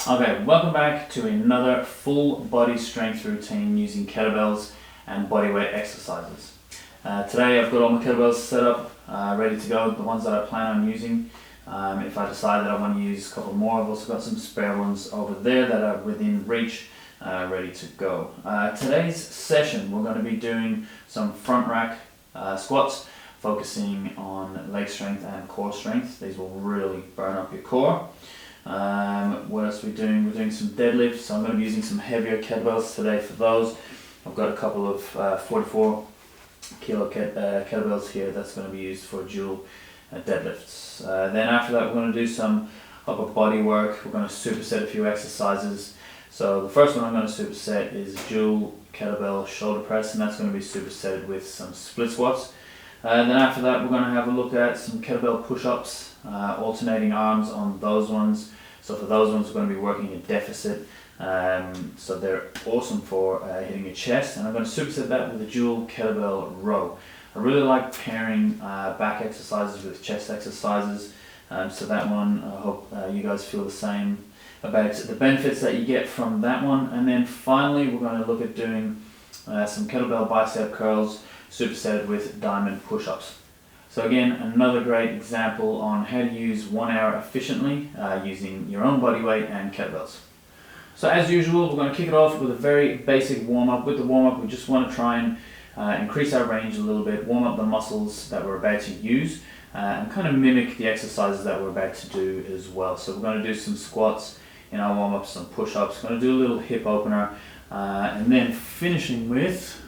Okay, welcome back to another full body strength routine using kettlebells and bodyweight exercises. Today I've got all my kettlebells set up, ready to go, the ones that I plan on using. If I decide that I want to use a couple more, I've also got some spare ones over there that are within reach, ready to go. Today's session we're going to be doing some front rack squats, focusing on leg strength and core strength. These will really burn up your core. What else are we doing? We're doing some deadlifts, so I'm going to be using some heavier kettlebells today for those. I've got a couple of 44 kilo kettlebells here that's going to be used for dual deadlifts. Then after that we're going to do some upper body work. We're going to superset a few exercises. So the first one I'm going to superset is dual kettlebell shoulder press, and that's going to be supersetted with some split squats. And then after that we're going to have a look at some kettlebell push-ups, alternating arms on those ones. So for those ones we're going to be working a deficit, so they're awesome for hitting your chest, and I'm going to superset that with a dual kettlebell row. I really like pairing back exercises with chest exercises, so that one I hope you guys feel the same about the benefits that you get from that one. And then finally we're going to look at doing some kettlebell bicep curls supersetted with diamond push-ups. So again, another great example on how to use 1 hour efficiently using your own body weight and kettlebells. So as usual, we're going to kick it off with a very basic warm-up. With the warm-up, we just want to try and increase our range a little bit, warm up the muscles that we're about to use, and kind of mimic the exercises that we're about to do as well. So we're going to do some squats in our warm-up, some push-ups, we're going to do a little hip opener, and then finishing with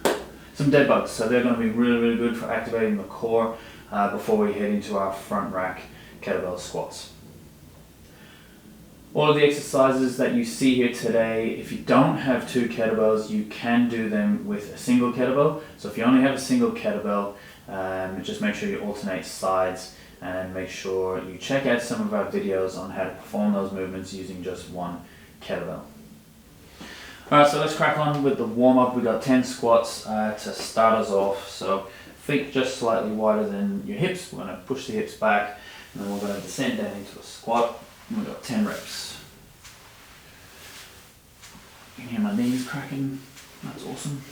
some deadbugs. So they're going to be really good for activating the core before we head into our front rack kettlebell squats. All of the exercises that you see here today, if you don't have 2 kettlebells, you can do them with a single kettlebell. So if you only have a single kettlebell, just make sure you alternate sides, and make sure you check out some of our videos on how to perform those movements using just 1 kettlebell. Alright, so let's crack on with the warm-up. We've got 10 squats to start us off. So feet just slightly wider than your hips. We're going to push the hips back, and then we're going to descend down into a squat. And we've got 10 reps. You can hear my knees cracking. That's awesome.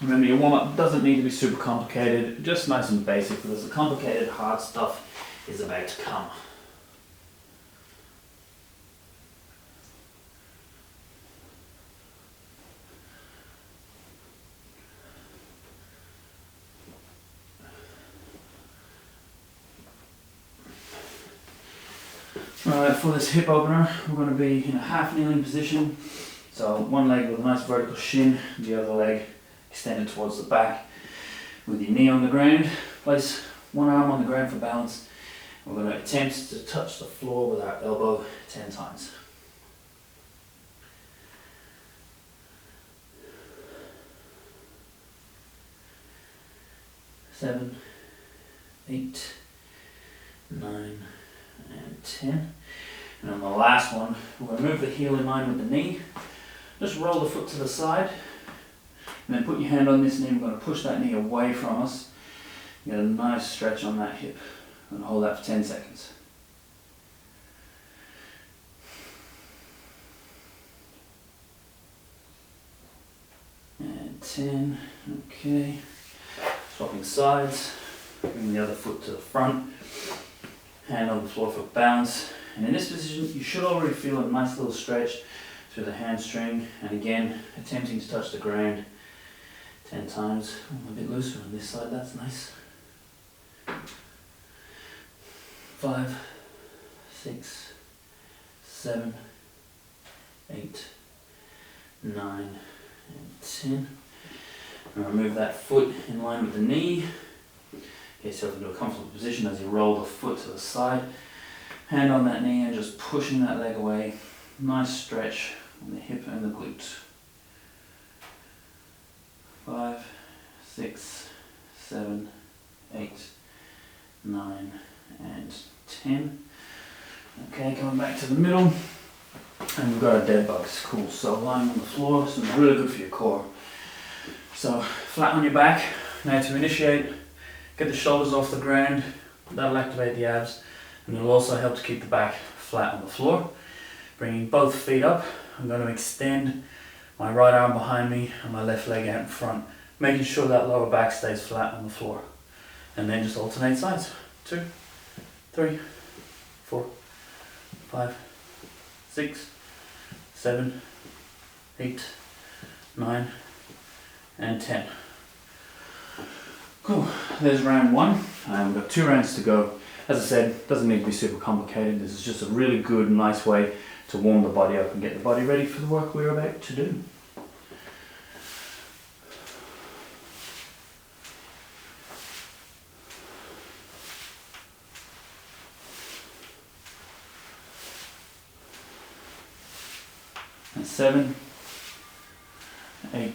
Remember, your warm-up doesn't need to be super complicated, just nice and basic, because the complicated hard stuff is about to come. Alright, for this hip opener, we're going to be in a half kneeling position. So one leg with a nice vertical shin, the other leg extended towards the back with your knee on the ground. Place one arm on the ground for balance. We're going to attempt to touch the floor with our elbow 10 times. Seven, 8, 9, and 10. And on the last one, we're going to move the heel in line with the knee. Just roll the foot to the side, and then put your hand on this knee. We're going to push that knee away from us. Get a nice stretch on that hip, and hold that for 10 seconds. And 10, okay. Swapping sides, bring the other foot to the front, hand on the floor for balance. And in this position, you should already feel a nice little stretch through the hamstring. And again, attempting to touch the ground 10 times. Oh, a bit looser on this side, that's nice. 5, 6, 7, 8, 9, and 10. And remove that foot in line with the knee. Get yourself into a comfortable position as you roll the foot to the side. Hand on that knee and just pushing that leg away. Nice stretch on the hip and the glute. 5, 6, 7, 8, 9, and 10. Okay, coming back to the middle. And we've got our Deadbugs. Cool. So lying on the floor, so it's really good for your core. So flat on your back. Now to initiate, get the shoulders off the ground. That'll activate the abs, and it'll also help to keep the back flat on the floor. Bringing both feet up, I'm going to extend my right arm behind me and my left leg out in front, making sure that lower back stays flat on the floor. And then just alternate sides. 2, 3, 4, 5, 6, 7, 8, 9, and 10. Cool, there's round 1. We've got 2 rounds to go. As I said, it doesn't need to be super complicated. This is just a really good, nice way to warm the body up and get the body ready for the work we're about to do. And 7, 8,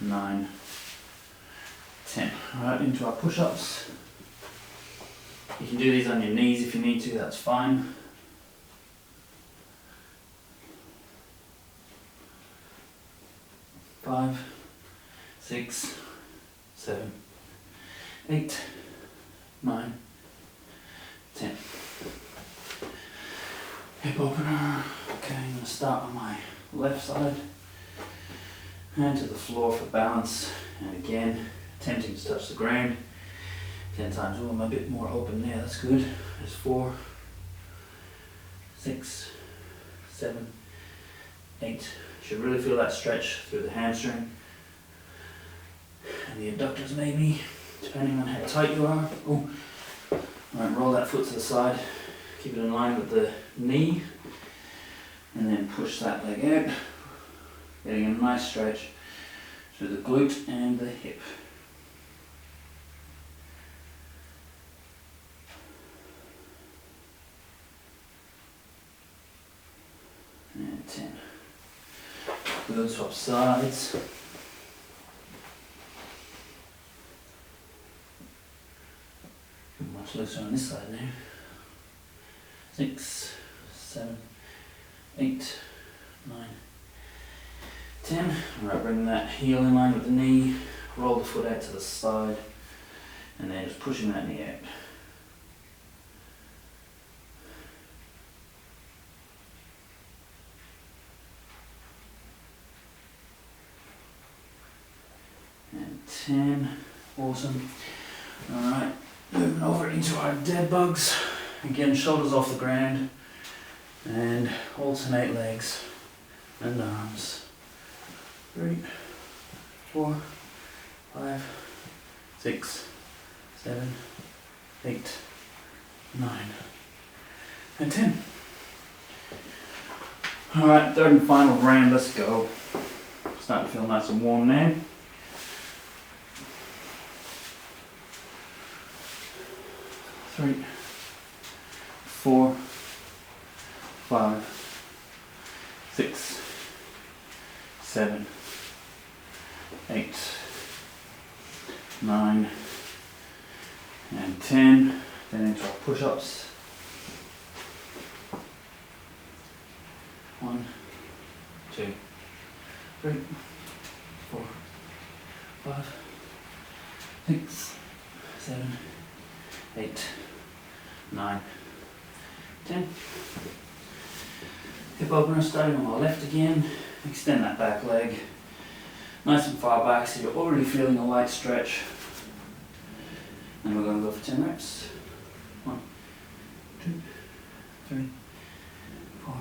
9, 10. Alright, into our push-ups. You can do these on your knees if you need to, that's fine. Five, 6, 7, 8, 9, 10. Hip opener. Okay, I'm going to start on my left side. Hand to the floor for balance. And again, attempting to touch the ground. 10 times. Oh, I'm a bit more open there, that's good. There's 4, 6, 7, 8. You should really feel that stretch through the hamstring and the adductors maybe, depending on how tight you are. Oh, alright, roll that foot to the side, keep it in line with the knee, and then push that leg out, getting a nice stretch through the glute and the hip. And 10. Good, swap sides. Much looser on this side now. 6, 7, 8, 9, 10. Alright, bring that heel in line with the knee, roll the foot out to the side, and then just pushing that knee out. And 10. Awesome. Alright, moving over into our Deadbugs. Again, shoulders off the ground, and alternate legs and arms. 3, 4, 5, 6, 7, 8, 9, and 10. Alright, third and final round, let's go. Starting to feel nice and warm now. 3, 4, 5, 6, 7, 8, 9, and 10. Then into our push-ups. 1, 2, 3, 4, 5, 6, 7, 8, 9, 10. Hip opener starting on my left again. Extend that back leg nice and far back so you're already feeling a light stretch. And we're going to go for 10 reps. 1, 2, 3, 4,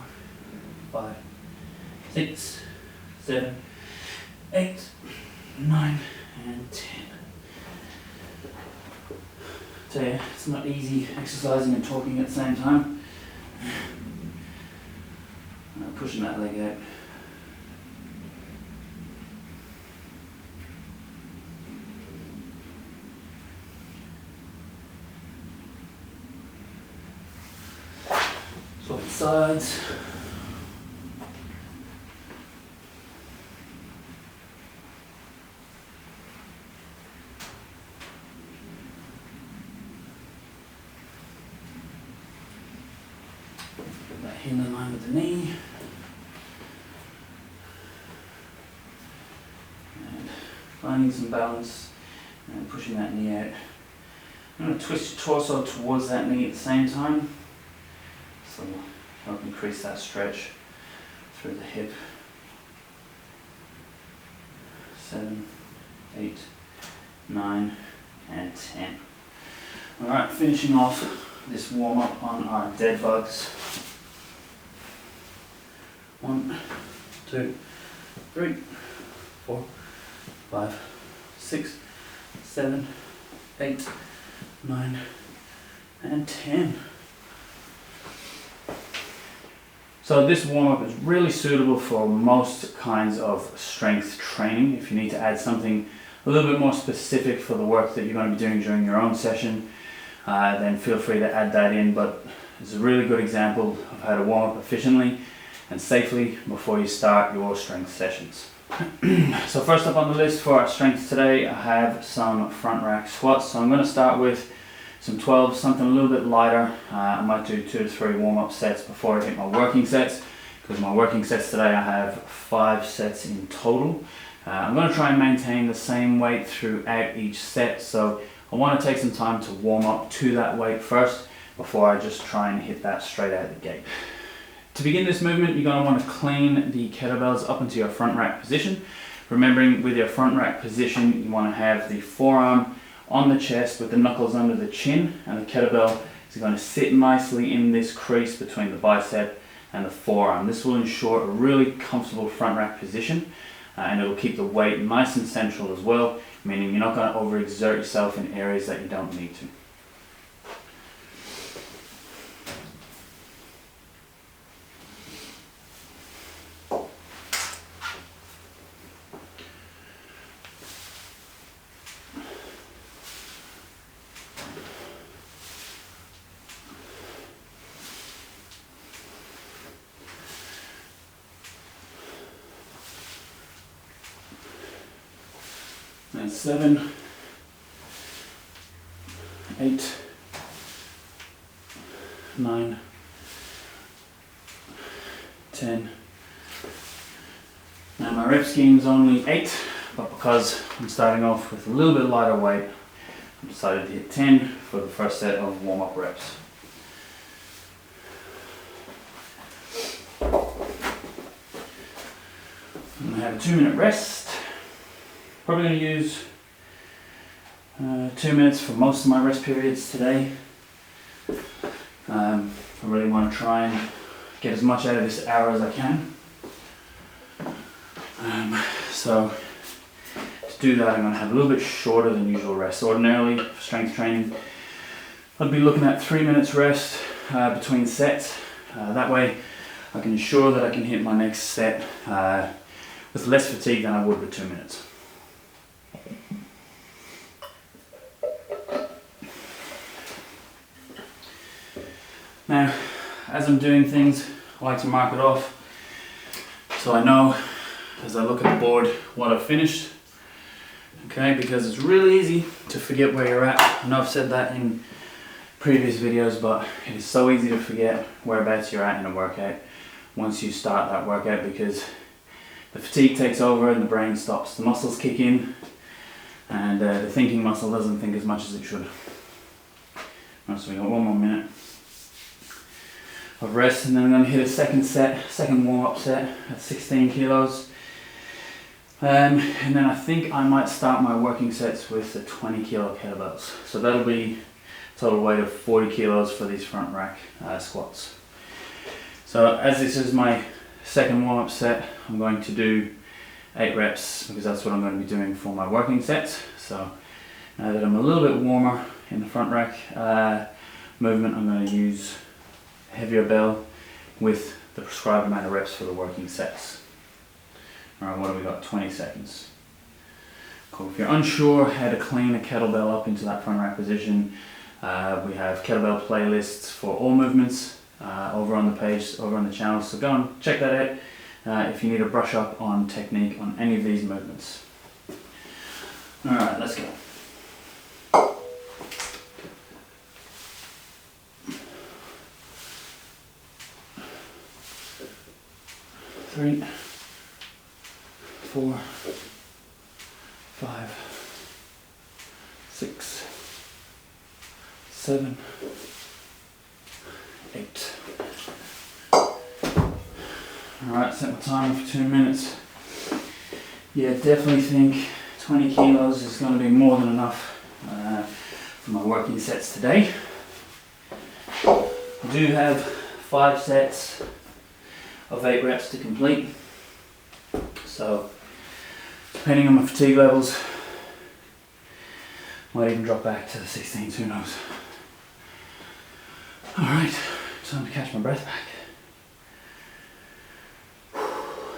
5, 6, 7, 8, 9, and 10. Tell you, it's not easy exercising and talking at the same time. Pushing that leg out. Swapping sides. Put that heel in line with the knee. finding some balance and pushing that knee out. I'm going to twist your torso towards that knee at the same time, so help increase that stretch through the hip. 7, 8, 9, and 10. Alright, finishing off this warm up on our Deadbugs. 1, 2, 3, 4, 5, 6, 7, 8, 9, and 10. So this warm-up is really suitable for most kinds of strength training. If you need to add something a little bit more specific for the work that you're going to be doing during your own session, then feel free to add that in. But it's a really good example of how to warm up efficiently and safely before you start your strength sessions. So first up on the list for our strength today, I have some front rack squats. So I'm going to start with some 12s, something a little bit lighter. I might do 2 to 3 warm-up sets before I hit my working sets, because my working sets today I have 5 sets in total. I'm going to try and maintain the same weight throughout each set, so I want to take some time to warm up to that weight first before I just try and hit that straight out the gate. To begin this movement, you're going to want to clean the kettlebells up into your front rack position. Remembering with your front rack position, you want to have the forearm on the chest with the knuckles under the chin, and the kettlebell is going to sit nicely in this crease between the bicep and the forearm. This will ensure a really comfortable front rack position, and it will keep the weight nice and central as well, meaning you're not going to overexert yourself in areas that you don't need to. And 7, 8, 9, 10. Now my rep scheme is only 8, but because I'm starting off with a little bit lighter weight, I decided to hit 10 for the first set of warm-up reps. I'm going to have a 2-minute rest. Probably going to use 2 minutes for most of my rest periods today. I really want to try and get as much out of this hour as I can. So to do that, I'm going to have a little bit shorter than usual rest. Ordinarily, for strength training, I'd be looking at 3 minutes rest between sets. That way I can ensure that I can hit my next set with less fatigue than I would with 2 minutes. Now, as I'm doing things, I like to mark it off so I know as I look at the board what I've finished. Okay, because it's really easy to forget where you're at. I know I've said that in previous videos, but it is so easy to forget whereabouts you're at in a workout once you start that workout, because the fatigue takes over and the brain stops. The muscles kick in, and the thinking muscle doesn't think as much as it should. Right, so we got 1 more minute of rest, and then I'm going to hit a second warm-up set at 16 kilos. And then I think I might start my working sets with the 20 kilo kettlebells. So that'll be a total weight of 40 kilos for these front rack squats. So as this is my second warm-up set, I'm going to do 8 reps because that's what I'm going to be doing for my working sets. So now that I'm a little bit warmer in the front rack movement, I'm going to use a heavier bell with the prescribed amount of reps for the working sets. Alright, what have we got? 20 seconds. Cool. If you're unsure how to clean a kettlebell up into that front rack position, we have kettlebell playlists for all movements over on the page, over on the channel, so go and check that out if you need a brush up on technique on any of these movements. Alright, let's go. Three, 4, 5, 6, 7, 8. Alright, set my timer for 2 minutes. Yeah, definitely think 20 kilos is going to be more than enough for my working sets today. I do have 5 sets of 8 reps to complete. So, depending on my fatigue levels, might even drop back to the 16s, who knows. Alright, time to catch my breath back.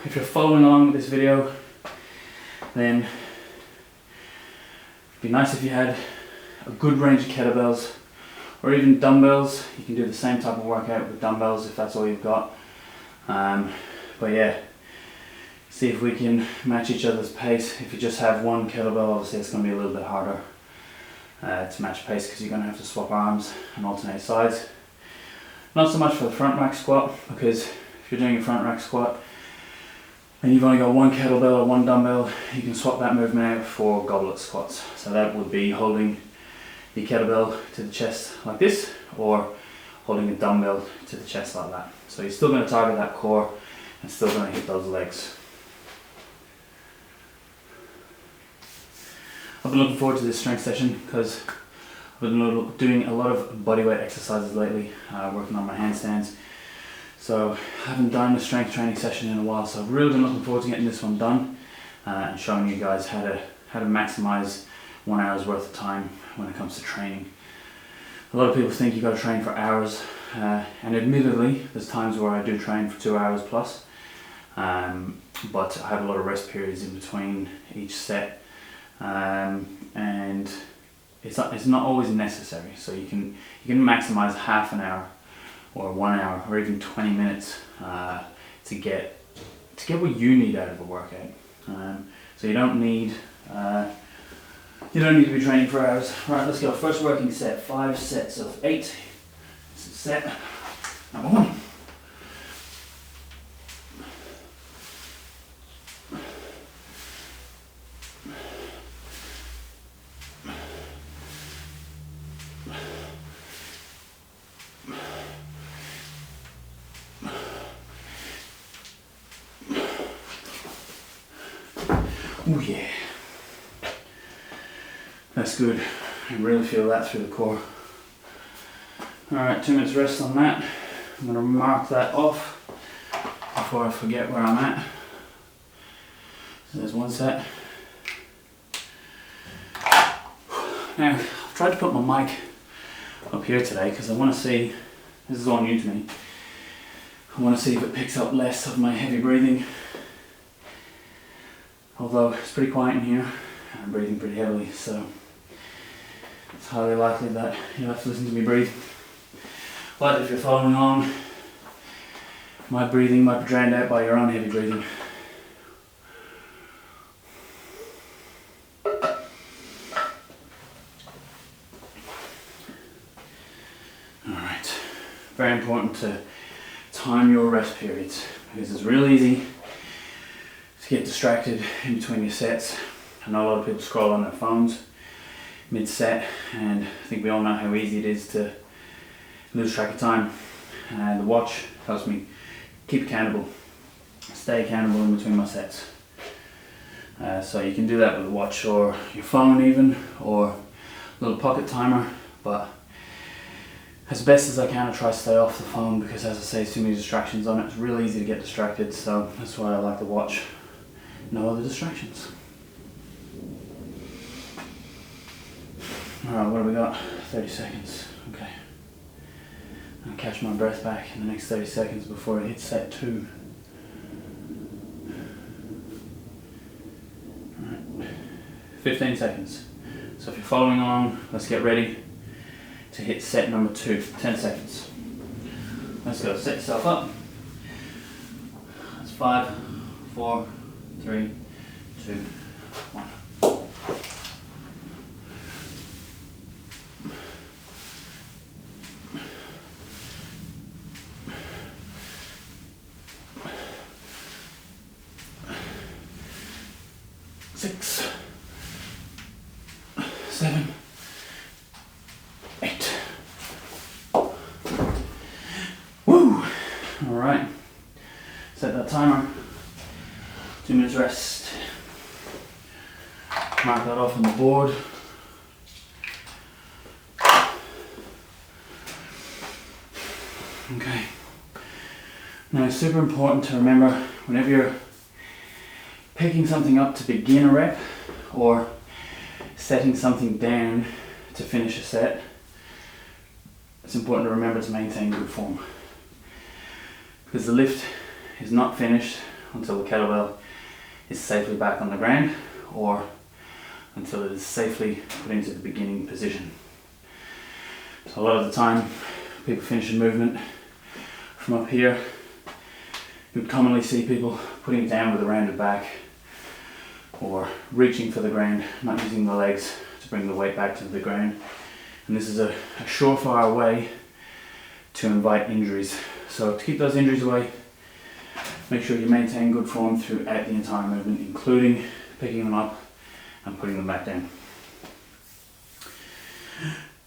If you're following along with this video, then it'd be nice if you had a good range of kettlebells or even dumbbells. You can do the same type of workout with dumbbells if that's all you've got. But yeah, see if we can match each other's pace. If you just have one kettlebell, obviously it's going to be a little bit harder to match pace because you're going to have to swap arms and alternate sides. Not so much for the front rack squat, because if you're doing a front rack squat and you've only got one kettlebell or one dumbbell, you can swap that movement out for goblet squats. So that would be holding the kettlebell to the chest like this, or holding a dumbbell to the chest like that. So you're still going to target that core and still going to hit those legs. I've been looking forward to this strength session because I've been doing a lot of bodyweight exercises lately, working on my handstands. So I haven't done a strength training session in a while, so I've really been looking forward to getting this one done and showing you guys how to maximize 1 hour's worth of time when it comes to training. A lot of people think you've got to train for hours, and admittedly there's times where I do train for 2 hours plus, but I have a lot of rest periods in between each set, and it's not always necessary. So you can maximize half an hour or 1 hour or even 20 minutes to get what you need out of a workout. So you don't need to be training for hours. Right, let's go. First working set, 5 sets of 8. This is set number 1. Oh yeah, that's good. I really feel that through the core. Alright, 2 minutes rest on that. I'm going to mark that off before I forget where I'm at. So there's one set. Now, I've tried to put my mic up here today because I want to see, this is all new to me, I want to see if it picks up less of my heavy breathing. Although it's pretty quiet in here, and I'm breathing pretty heavily, so it's highly likely that you'll have to listen to me breathe. But if you're following along, my breathing might be drowned out by your own heavy breathing. Alright, very important to time your rest periods, because it's real easy to get distracted in between your sets. I know a lot of people scroll on their phones mid-set, and I think we all know how easy it is to lose track of time. And the watch helps me keep accountable, stay accountable in between my sets. So you can do that with a watch or your phone even, or a little pocket timer, but as best as I can I try to stay off the phone, because as I say, too many distractions on it. It's really easy to get distracted, so that's why I like the watch. No other distractions. Alright, what have we got? 30 seconds. Okay. I'll catch my breath back in the next 30 seconds before I hit set 2. Alright. 15 seconds. So if you're following along, let's get ready to hit set number 2. 10 seconds. Let's go. Set yourself up. That's 5, 4, 3, 2, 1. Six, 7, 8. Woo! Alright, set that timer, 2 minutes rest. Mark that off on the board. Okay. Now it's super important to remember whenever you're picking something up to begin a rep or setting something down to finish a set, it's important to remember to maintain good form. Because the lift is not finished until the kettlebell is safely back on the ground or until it is safely put into the beginning position. So a lot of the time people finish a movement from up here. You would commonly see people putting it down with a rounded back or reaching for the ground, not using the legs to bring the weight back to the ground. And this is a surefire way to invite injuries. So to keep those injuries away, make sure you maintain good form throughout the entire movement, including picking them up and putting them back down.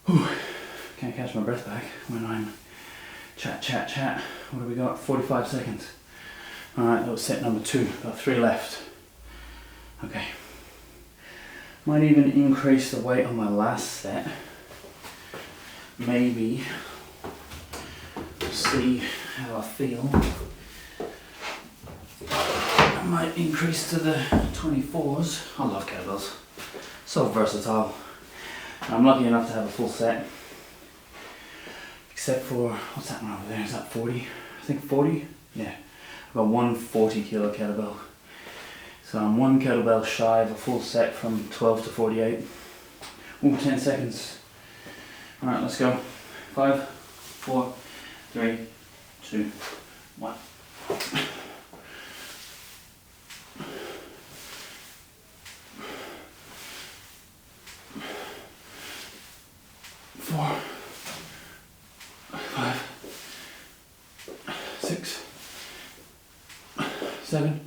Whew. Can't catch my breath back when I'm chat. What have we got? 45 seconds. Alright, that was set number 2, got 3 left. Okay. Might even increase the weight on my last set. Maybe. See how I feel. I might increase to the 24s. I love kettlebells. So versatile. I'm lucky enough to have a full set. Except for, what's that one over there? Is that 40? I think 40? Yeah. I've got one 40 kilo kettlebell. So I'm one kettlebell shy of a full set from 12 to 48. Ooh, 10 seconds. Alright, let's go. 5, 4, 3, 2, 1. 4, 5, 6, 7,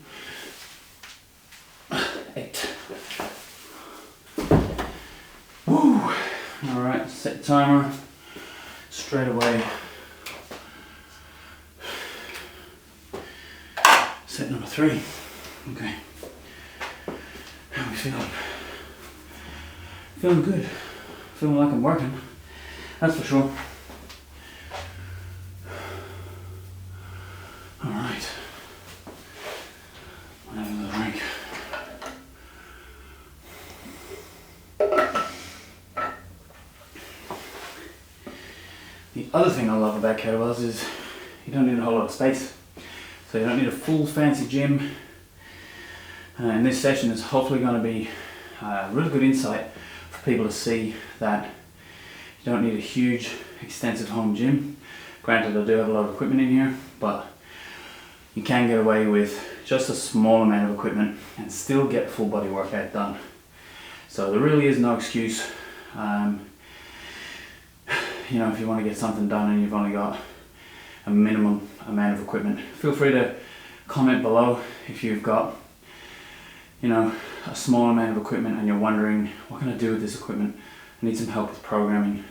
8. Woo! Alright, set the timer straight away. Set number 3. Okay. How are we feeling? Feeling good. Feeling like I'm working. That's for sure. Alright. I'll have another drink. The other thing I love about kettlebells is you don't need a whole lot of space. So you don't need a full fancy gym. And this session is hopefully going to be a really good insight for people to see that you don't need a huge, extensive home gym. Granted, I do have a lot of equipment in here, but you can get away with just a small amount of equipment and still get full body workout done. So there really is no excuse. You know, if you want to get something done and you've only got a minimum amount of equipment, feel free to comment below if you've got, you know, a small amount of equipment and you're wondering, what can I do with this equipment? I need some help with programming.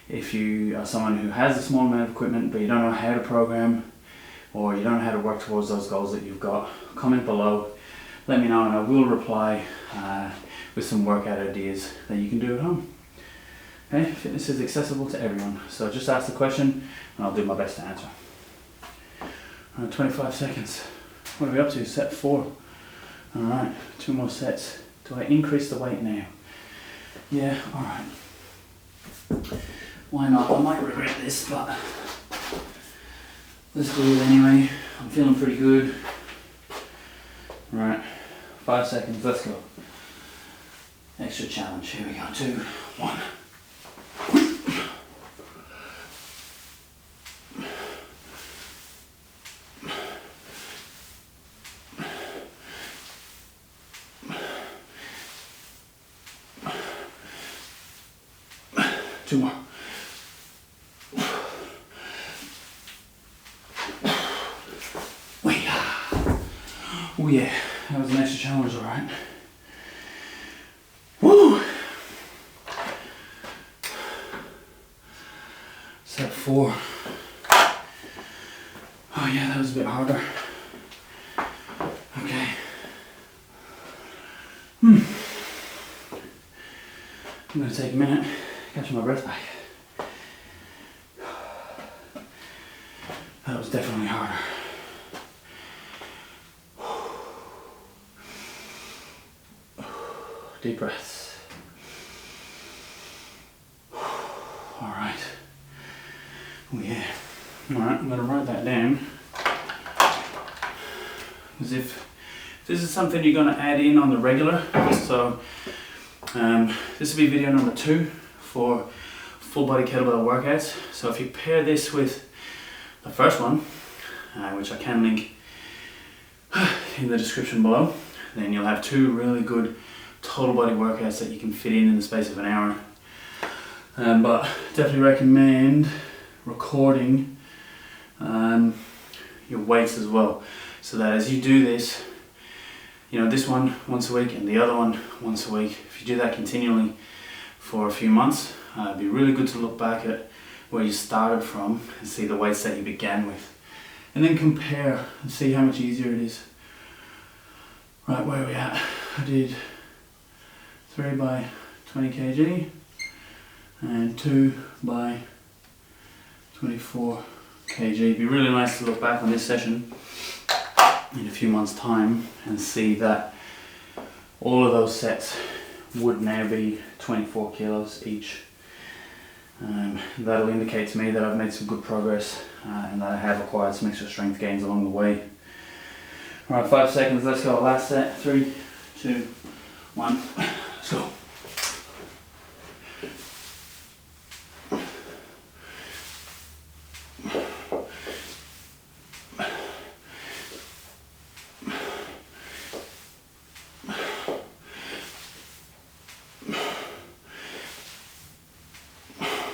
If you are someone who has a small amount of equipment but you don't know how to program, or you don't know how to work towards those goals that you've got, comment below, let me know and I will reply with some workout ideas that you can do at home. Okay, fitness is accessible to everyone, so just ask the question and I'll do my best to answer. 25 seconds. What are we up to? Set 4. Alright, 2 more sets. Do I increase the weight now? Yeah, alright. Why not? I might regret this, but let's do it anyway. I'm feeling pretty good. Right, 5 seconds, let's go. Extra challenge, here we go. 2, 1. Two more. Oh yeah, that was an extra challenge, alright. Woo! 24. Oh yeah, that was a bit harder. Okay. I'm going to take a minute, catch my breath back. That was definitely harder. Deep breaths. Alright. Oh yeah. Alright, I'm going to write that down. Because if this is something you're going to add in on the regular, so this will be video number 2 for full body kettlebell workouts. So if you pair this with the first one, which I can link in the description below, then you'll have 2 really good total body workouts that you can fit in the space of an hour. But definitely recommend recording your weights as well, so that as you do this, you know, this one once a week and the other one once a week, if you do that continually for a few months, it'd be really good to look back at where you started from and see the weights that you began with, and then compare and see how much easier it is. Right, where are we at? I did 3 by 20 kg and 2 by 24 kg. It'd be really nice to look back on this session in a few months' time and see that all of those sets would now be 24 kilos each. That'll indicate to me that I've made some good progress and that I have acquired some extra strength gains along the way. Alright, 5 seconds, let's go. Last set. 3, 2, 1, let's go.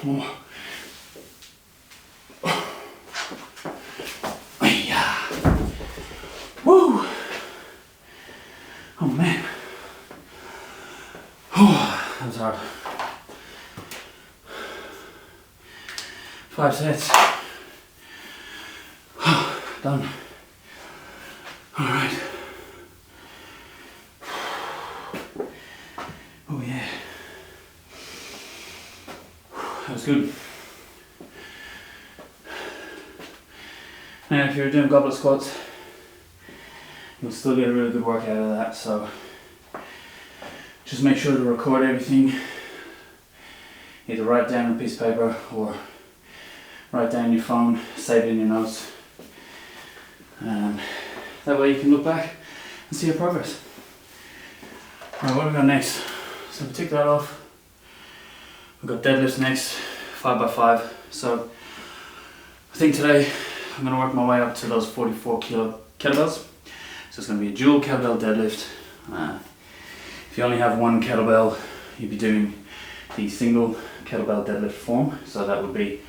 More. Yeah. Woo! Oh man. Oh, that was hard. 5 sets. Done. All right. Oh yeah. That was good. Now if you're doing goblet squats, you'll still get a really good workout out of that, so just make sure to record everything. Either write down on a piece of paper or write down your phone, save it in your notes. That way you can look back and see your progress. Alright, what do we got next? So we tick that off. We've got deadlifts next, 5 by 5. So I think today I'm going to work my way up to those 44 kilo kettlebells. So it's going to be a dual kettlebell deadlift. If you only have one kettlebell, you'd be doing the single kettlebell deadlift form. So that would be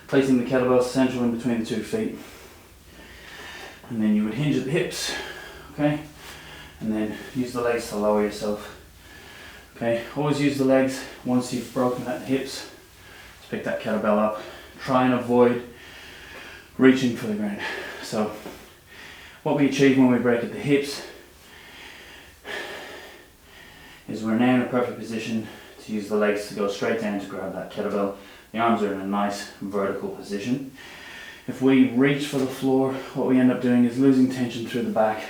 placing the kettlebell central in between the 2 feet. And then you would hinge at the hips, okay? And then use the legs to lower yourself. Okay, always use the legs once you've broken at the hips to pick that kettlebell up. Try and avoid reaching for the ground. So what we achieve when we break at the hips is we're now in a perfect position to use the legs to go straight down to grab that kettlebell. The arms are in a nice vertical position. If we reach for the floor, what we end up doing is losing tension through the back,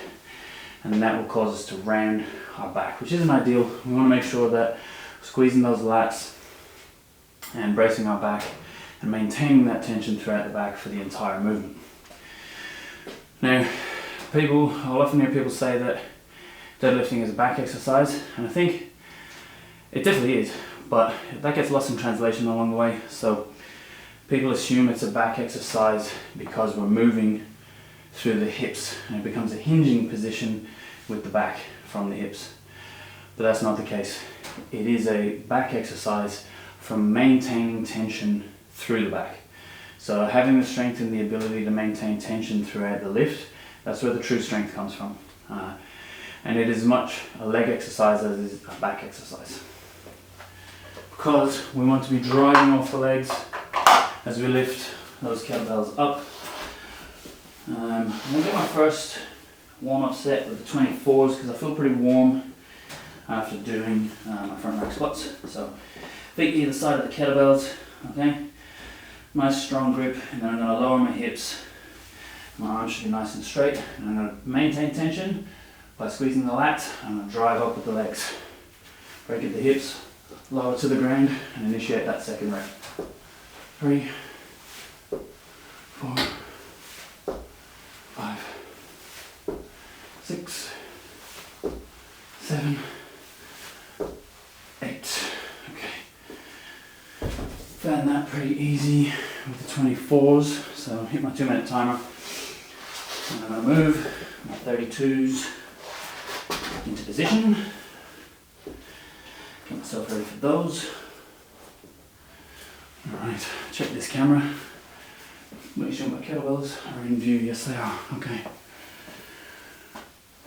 and that will cause us to round our back, which isn't ideal. We want to make sure that we're squeezing those lats and bracing our back and maintaining that tension throughout the back for the entire movement. Now, I'll often hear people say that deadlifting is a back exercise, and I think it definitely is, but that gets lost in translation along the way. So people assume it's a back exercise because we're moving through the hips and it becomes a hinging position with the back from the hips. But that's not the case. It is a back exercise from maintaining tension through the back. So having the strength and the ability to maintain tension throughout the lift, that's where the true strength comes from. And it is as much a leg exercise as it is a back exercise. Because we want to be driving off the legs as we lift those kettlebells up. I'm going to do my first warm-up set with the 24s because I feel pretty warm after doing my front rack squats. So feet either side of the kettlebells, okay? Nice strong grip, and then I'm going to lower my hips. My arms should be nice and straight, and I'm going to maintain tension by squeezing the lats. I'm going to drive up with the legs. Break at the hips, lower to the ground, and initiate that second rep. 3, 4, 5, 6, 7, 8. Okay. Found that pretty easy with the 24s. So hit my 2-minute timer. And I'm going to move my 32s into position. Get myself ready for those. Alright, check this camera. Make sure my kettlebells are in view. Yes, they are. Okay.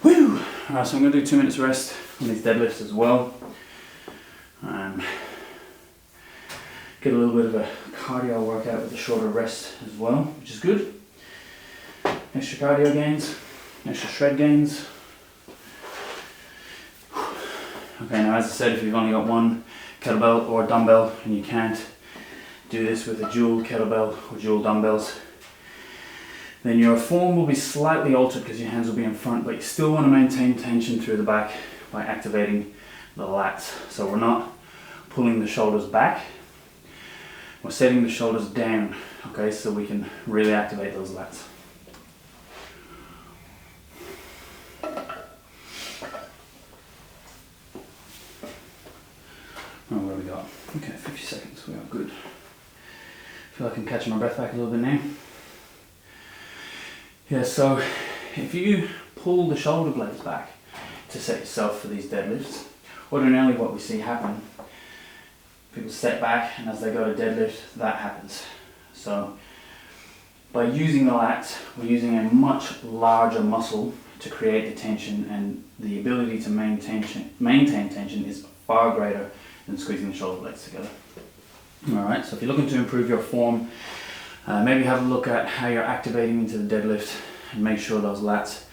Woo! Alright, so I'm going to do 2 minutes rest on these deadlifts as well. Get a little bit of a cardio workout with the shorter rest as well, which is good. Extra cardio gains, extra shred gains. Okay, now as I said, if you've only got one kettlebell or dumbbell and you can't do this with a dual kettlebell or dual dumbbells, then your form will be slightly altered because your hands will be in front, but you still want to maintain tension through the back by activating the lats. So we're not pulling the shoulders back, we're setting the shoulders down, okay, so we can really activate those lats. Oh, what have we got? Okay, 50 seconds, we are good. I feel like I'm catching my breath back a little bit now. Yeah, so if you pull the shoulder blades back to set yourself for these deadlifts, ordinarily what we see happen, people step back and as they go to deadlift, that happens. So by using the lats, we're using a much larger muscle to create the tension, and the ability to maintain tension is far greater than squeezing the shoulder blades together. Alright, so if you're looking to improve your form, maybe have a look at how you're activating into the deadlift and make sure those lats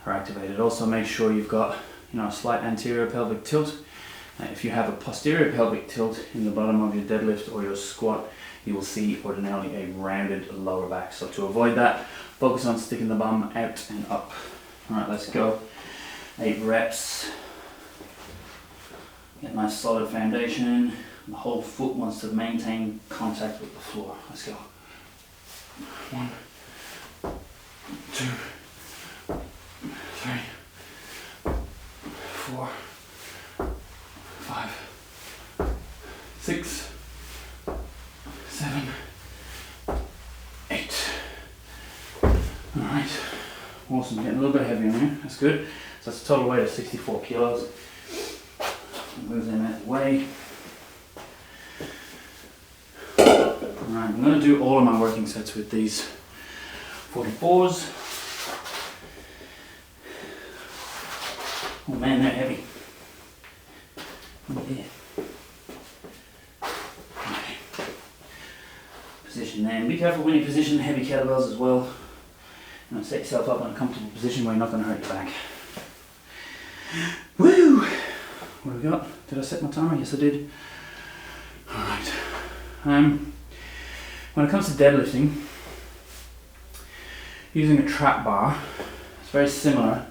are activated. Also make sure you've got a slight anterior pelvic tilt. If you have a posterior pelvic tilt in the bottom of your deadlift or your squat, you will see ordinarily a rounded lower back. So to avoid that, focus on sticking the bum out and up. Alright, let's go. 8 reps. Get a nice solid foundation. The whole foot wants to maintain contact with the floor. Let's go. 1, 2, 3, 4, 5, 6, 7, 8. Alright. Awesome. Getting a little bit heavier now. That's good. So that's a total weight of 64 kilos. Move them out of the way. Alright, I'm going to do all of my working sets with these 44s. Oh man, they're heavy. Yeah. Okay. Position there. And be careful when you position heavy kettlebells as well. Set yourself up in a comfortable position where you're not going to hurt your back. Woo! What have we got? Did I set my timer? Yes, I did. Alright. When it comes to deadlifting, using a trap bar is very similar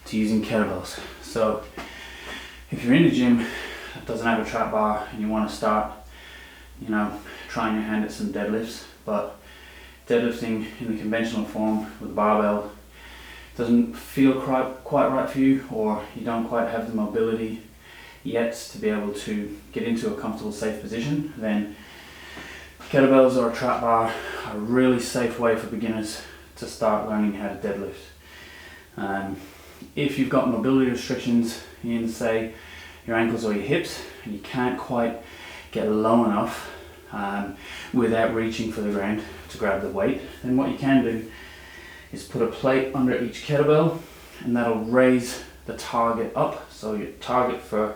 to using kettlebells. So if you're in the gym that doesn't have a trap bar and you want to start, trying your hand at some deadlifts, but deadlifting in the conventional form with a barbell doesn't feel quite right for you, or you don't quite have the mobility yet to be able to get into a comfortable, safe position, then kettlebells or a trap bar are a really safe way for beginners to start learning how to deadlift. If you've got mobility restrictions in, say, your ankles or your hips, and you can't quite get low enough without reaching for the ground to grab the weight, then what you can do is put a plate under each kettlebell, and that'll raise the target up. So your target for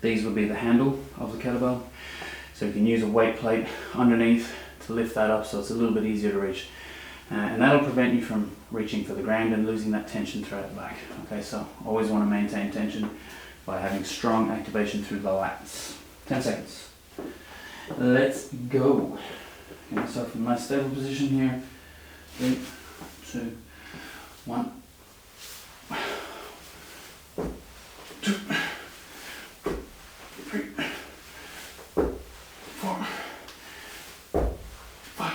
these would be the handle of the kettlebell. So you can use a weight plate underneath to lift that up so it's a little bit easier to reach. And that'll prevent you from reaching for the ground and losing that tension throughout the back. Okay, so always want to maintain tension by having strong activation through the lats. 10 seconds. Let's go. Get myself in a nice stable position here. 3, 2, 1. 2, 3, 4, 5,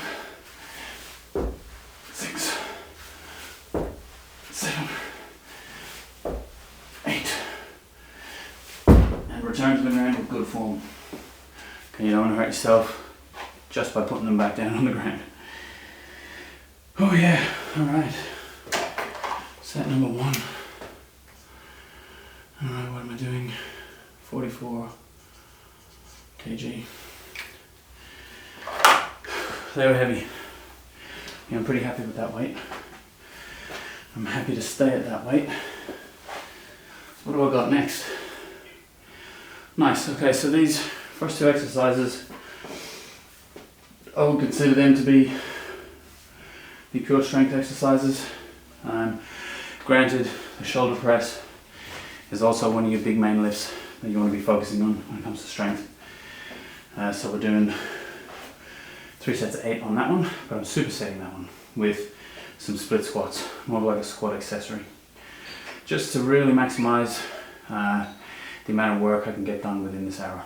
6, 7, 8. And return to the ground with good form. Okay, you don't want to hurt yourself just by putting them back down on the ground. Oh yeah, alright. Set number 1. Alright, what am I doing? 44 kg. They were heavy. Yeah, I'm pretty happy with that weight. I'm happy to stay at that weight. What do I got next? Nice, okay, so these first 2 exercises, I would consider them to be pure strength exercises. Granted, the shoulder press is also one of your big main lifts that you want to be focusing on when it comes to strength. So we're doing 3 sets of 8 on that one, but I'm supersetting that one with some split squats, more like a squat accessory, just to really maximize the amount of work I can get done within this hour.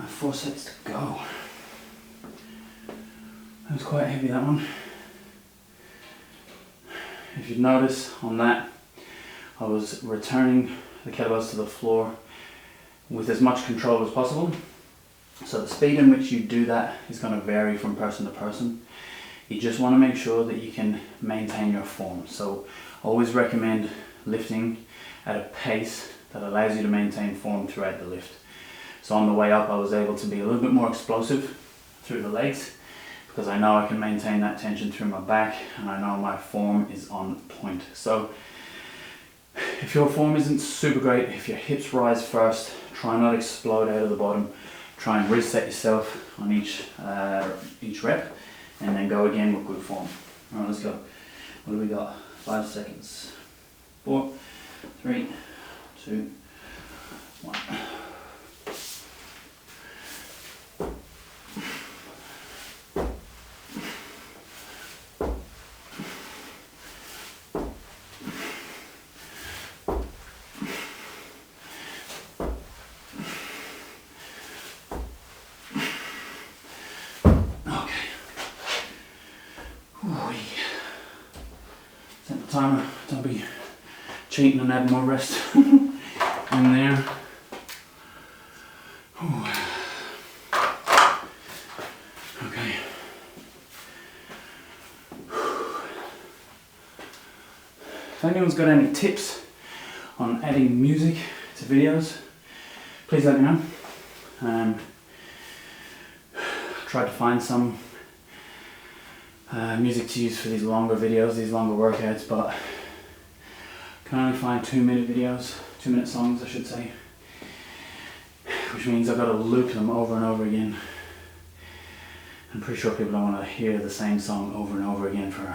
4 sets to go. That was quite heavy, that one. If you'd notice on that, I was returning the kettlebells to the floor with as much control as possible. So the speed in which you do that is going to vary from person to person. You just want to make sure that you can maintain your form. So always recommend lifting at a pace that allows you to maintain form throughout the lift. So on the way up I was able to be a little bit more explosive through the legs because I know I can maintain that tension through my back and I know my form is on point. So if your form isn't super great, if your hips rise first, try not explode out of the bottom. Try and reset yourself on each rep and then go again with good form. Alright, let's go. What do we got? 5 seconds. 4, 3, 2, 1. Set the timer, don't be cheating and add more rest in there. Ooh. Okay. If anyone's got any tips on adding music to videos, please let me know. I tried to find some music to use for these longer videos, these longer workouts, but I can only find 2-minute videos, 2-minute songs I should say, which means I've got to loop them over and over again. I'm pretty sure people don't want to hear the same song over and over again for,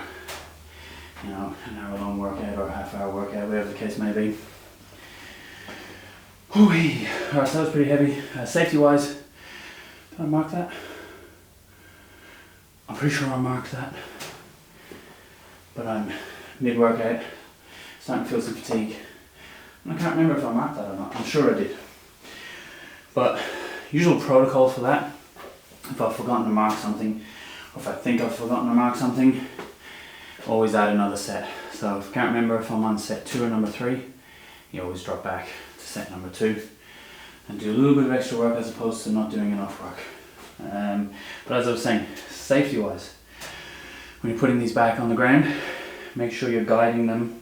you know, an hour long workout or a half-hour workout, whatever the case may be. Alright, so that was pretty heavy. Safety wise, did I mark that? I'm pretty sure I marked that, but I'm mid-workout, starting to feel some fatigue, and I can't remember if I marked that or not. I'm sure I did, but usual protocol for that, if I've forgotten to mark something, or if I think I've forgotten to mark something, always add another set. So if I can't remember if I'm on set 2 or number 3, you always drop back to set number 2, and do a little bit of extra work as opposed to not doing enough work. But as I was saying, safety wise, when you're putting these back on the ground, make sure you're guiding them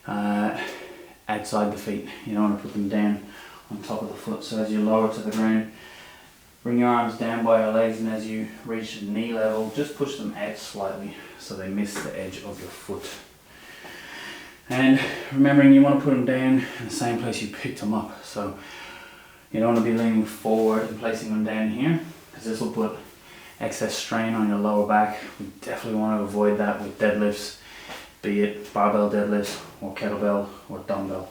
outside the feet. You don't want to put them down on top of the foot. So as you lower to the ground, bring your arms down by your legs, and as you reach knee level, just push them out slightly so they miss the edge of your foot. And remembering you want to put them down in the same place you picked them up. So you don't want to be leaning forward and placing them down here, because this will put excess strain on your lower back. We definitely want to avoid that with deadlifts, be it barbell deadlifts or kettlebell or dumbbell.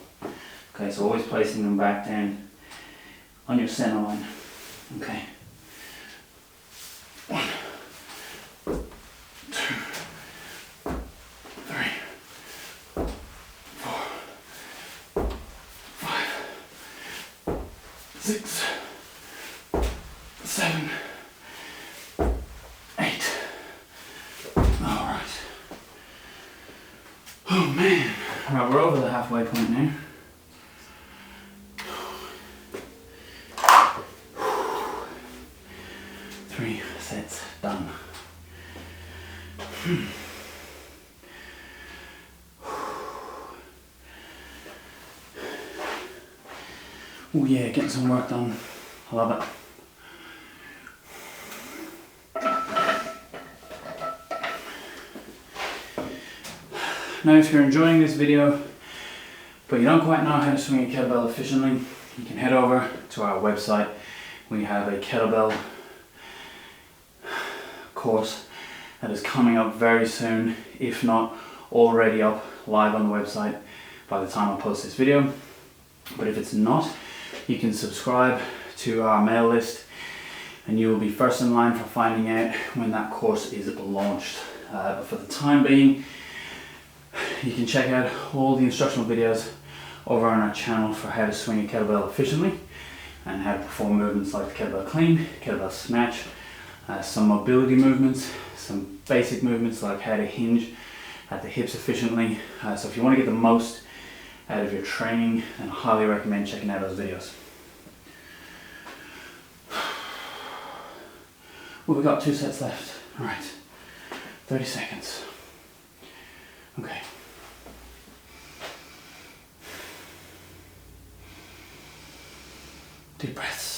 Okay, so always placing them back down on your center line. Okay. 1, 2, 3, 4, 5, 6, 7, 8. Alright. Oh man. Alright, we're over the halfway point now. Three sets done. Oh yeah, getting some work done. I love it. Now if you're enjoying this video but you don't quite know how to swing a kettlebell efficiently, you can head over to our website. We have a kettlebell course that is coming up very soon, if not already up live on the website by the time I post this video. But if it's not, you can subscribe to our mail list and you will be first in line for finding out when that course is launched. But for the time being, you can check out all the instructional videos over on our channel for how to swing a kettlebell efficiently and how to perform movements like the kettlebell clean, kettlebell snatch, some mobility movements, some basic movements like how to hinge at the hips efficiently. So if you want to get the most out of your training, then I highly recommend checking out those videos. Well, we've got 2 sets left. All right, 30 seconds. Okay. Deep breaths.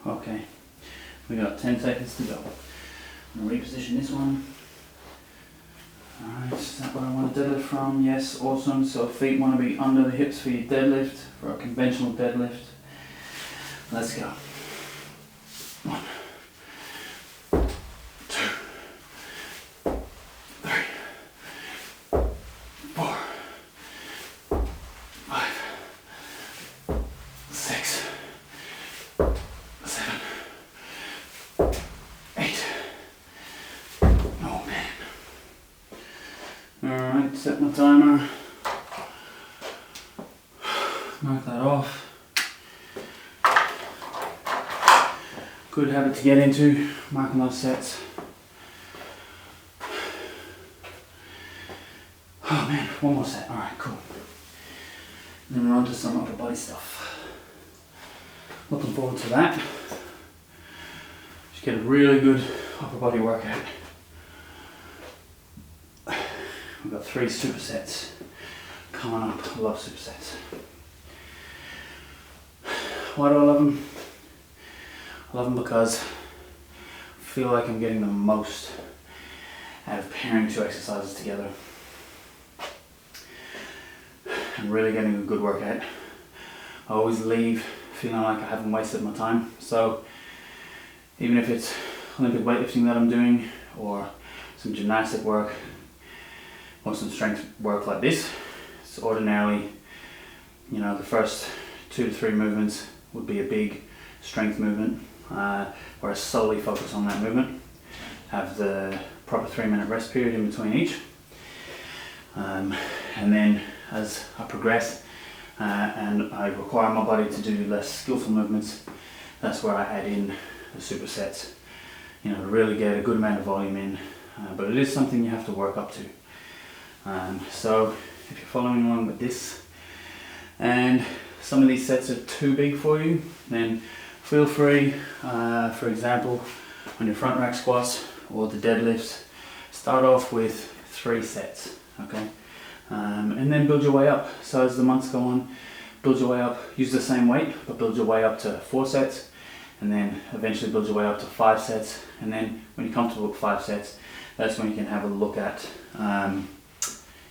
Okay, we got 10 seconds to go. I'm going to reposition this one. Alright, is that where I want to deadlift from? Yes, awesome. So feet want to be under the hips for your deadlift, for a conventional deadlift. Let's go. 1, 2, 3, 4, 5, 6, 7, 8. Oh man. Alright, set my timer. Knock that off. Good habit to get into, marking those sets. Oh man, one more set. Alright, cool. And then we're on to some upper body stuff. Looking forward to that. Just get a really good upper body workout. We've got 3 supersets coming up. I love supersets. Why do I love them? I love them because I feel like I'm getting the most out of pairing 2 exercises together and really getting a good workout. I always leave feeling like I haven't wasted my time. So even if it's Olympic weightlifting that I'm doing or some gymnastic work or some strength work like this, it's ordinarily, you know, the first 2 to 3 movements would be a big strength movement. Where I solely focus on that movement, have the proper 3-minute rest period in between each, and then as I progress and I require my body to do less skillful movements, that's where I add in the supersets, you know, to really get a good amount of volume in, but it is something you have to work up to. So if you're following along with this and some of these sets are too big for you, then feel free, for example, on your front rack squats or the deadlifts, start off with 3 sets, okay? And then build your way up. So as the months go on, build your way up, use the same weight, but build your way up to 4 sets, and then eventually build your way up to 5 sets. And then when you're comfortable with 5 sets, that's when you can have a look at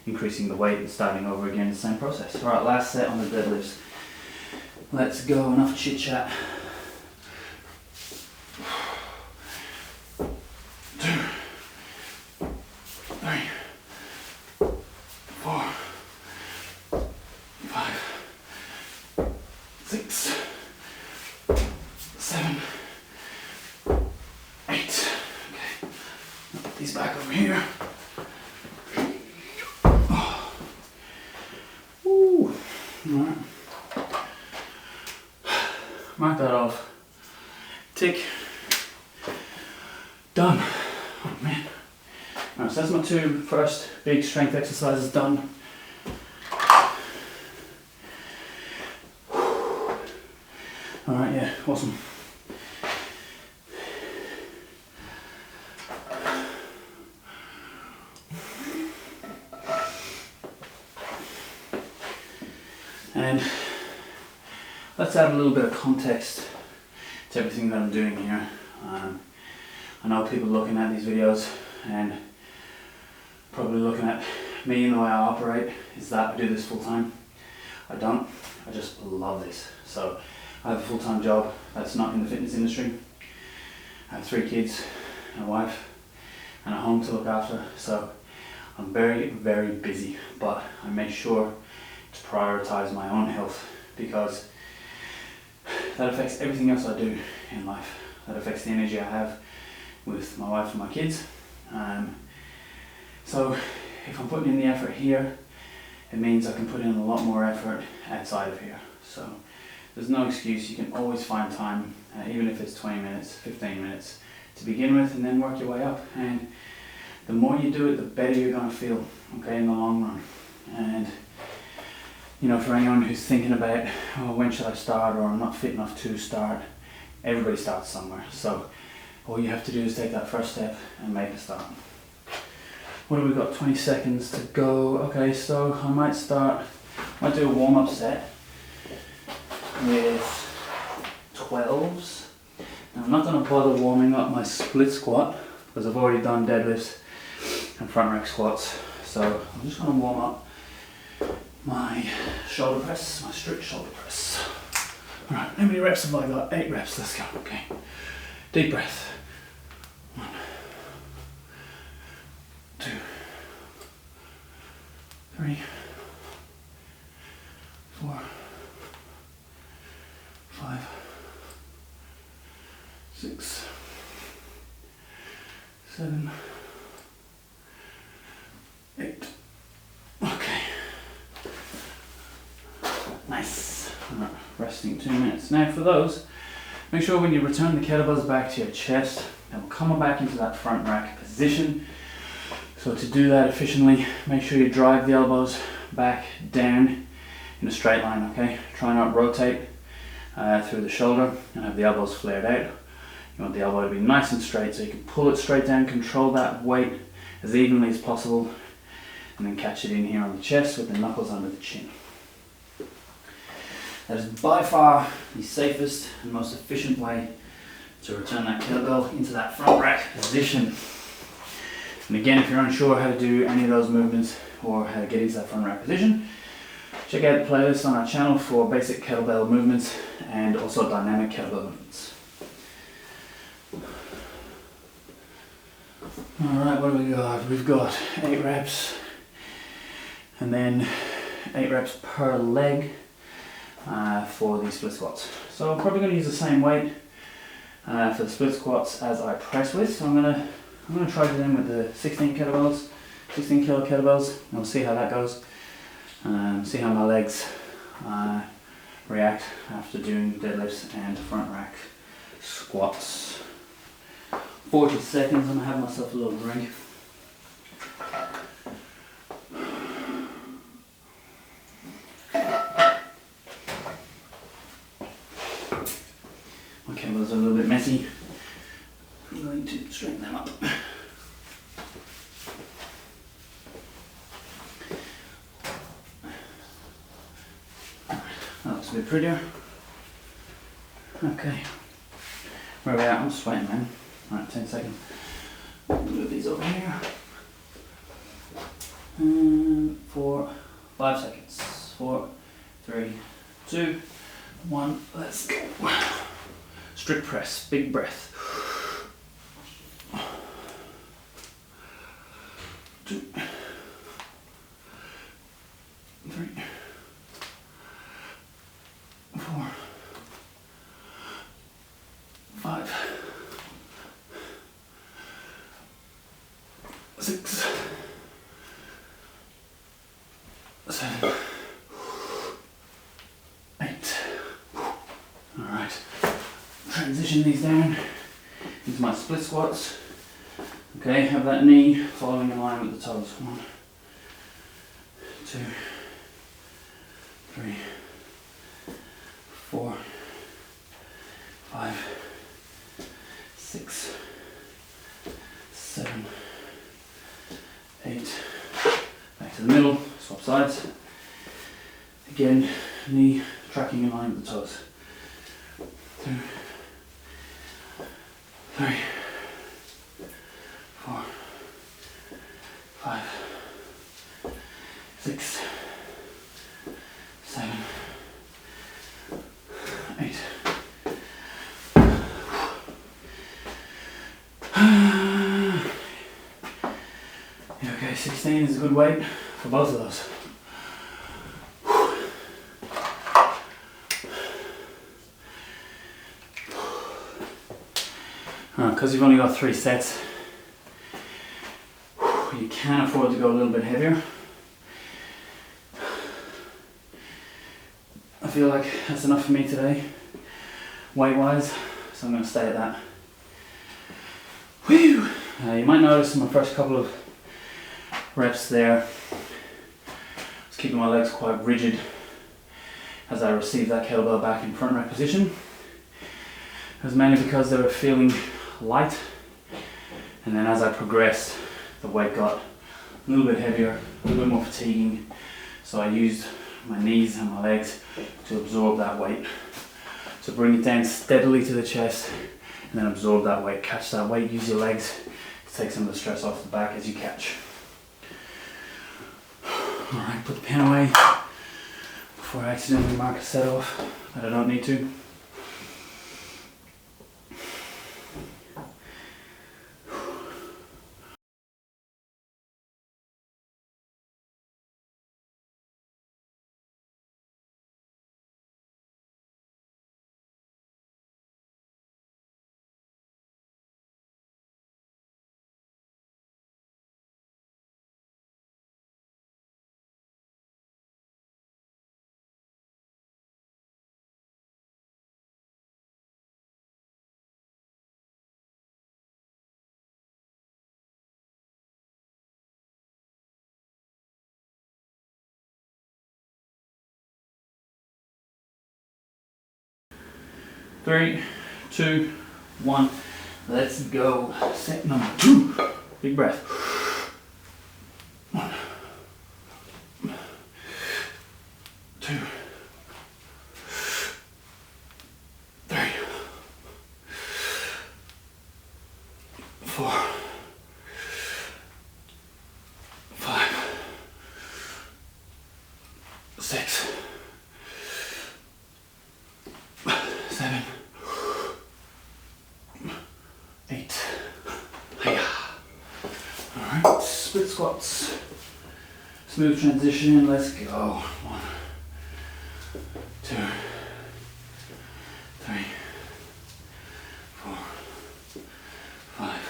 increasing the weight and starting over again, the same process. Alright, last set on the deadlifts. Let's go, enough chit chat. 2, 3, 4, 5, 6, 7, 8. Okay, I'll put these back over here. Oh. Woo. All right. Mark that off. Tick. Done. Oh man. Alright, so that's my 2 first big strength exercises done. Alright, yeah, awesome. And let's add a little bit of context to everything that I'm doing here. I know people looking at these videos and probably looking at me and the way I operate is that I do this full time. I don't. I just love this. So I have a full-time job that's not in the fitness industry. I have 3 kids and a wife and a home to look after. So I'm very, very busy, but I make sure to prioritize my own health because that affects everything else I do in life. That affects the energy I have with my wife and my kids. So if I'm putting in the effort here, it means I can put in a lot more effort outside of here. So there's no excuse. You can always find time, even if it's 20 minutes, 15 minutes to begin with, and then work your way up. And the more you do it, the better you're going to feel, okay, in the long run. And you know, for anyone who's thinking about, oh, when should I start, or I'm not fit enough to start, everybody starts somewhere. So all you have to do is take that first step and make a start. What have we got? 20 seconds to go. Okay, so I might do a warm-up set with 12s. Now I'm not going to bother warming up my split squat because I've already done deadlifts and front rack squats. So I'm just going to warm up my shoulder press, my strict shoulder press. Alright, how many reps have I got? 8 reps, let's go. Okay. Deep breath. 1, 2, 3, 4, 5, 6, 7, 8. Okay. Nice. Alright, resting 2 minutes. Now for those, make sure when you return the kettlebells back to your chest, they'll come back into that front rack position. So to do that efficiently, make sure you drive the elbows back down in a straight line, okay? Try not rotate through the shoulder and have the elbows flared out. You want the elbow to be nice and straight so you can pull it straight down, control that weight as evenly as possible, and then catch it in here on the chest with the knuckles under the chin. That is by far the safest and most efficient way to return that kettlebell into that front rack position. And again, if you're unsure how to do any of those movements or how to get into that front rack position, check out the playlist on our channel for basic kettlebell movements and also dynamic kettlebell movements. Alright, what do we got? We've got 8 reps and then 8 reps per leg for the split squats. So I'm probably going to use the same weight for the split squats as I press with. So I'm going to try them with the 16 kilo kettlebells, and we'll see how that goes. See how my legs react after doing deadlifts and front rack squats. 40 seconds, I'm going to have myself a little drink. My kettlebells are a little bit messy. I'm going to straighten them up. That looks a bit prettier. Okay. Where are we at? I'm sweating, man. Alright, 10 seconds. Move these over here. And 4, 5 seconds. 4, 3, 2, 1. Let's go. Strict press, big breath. 2, 3, 4, 5, 6, 7, 8. Alright. Transition these down into my split squats. Okay, have that knee following in line with the toes. 1, 2, 3, 4, 5, 6, 7, 8. Back to the middle, swap sides. Again, knee tracking in line with the toes. 2, 3, 4, 5, 6, 7, 8. Yeah, okay, 16 is a good weight for both of those. Because you've only got 3 sets, you can afford to go a little bit heavier. I feel like that's enough for me today, weight wise, so I'm going to stay at that. Whew. You might notice in my first couple of reps there, I was keeping my legs quite rigid as I received that kettlebell back in front rack position. It was mainly because they were feeling light, and then as I progressed, the weight got a little bit heavier, a little bit more fatiguing, so I used my knees and my legs to absorb that weight, to bring it down steadily to the chest and then absorb that weight, catch that weight, use your legs to take some of the stress off the back as you catch. Alright, put the pen away before I accidentally mark a set off that I don't need to. Three, 2, 1, let's go. Set number 2. Big breath. 1, 2, 3, 4, 5, 6, 7, 8. Hiya. Alright, split squats. Smooth transition, let's go. 1, 2, 3, 4, 5,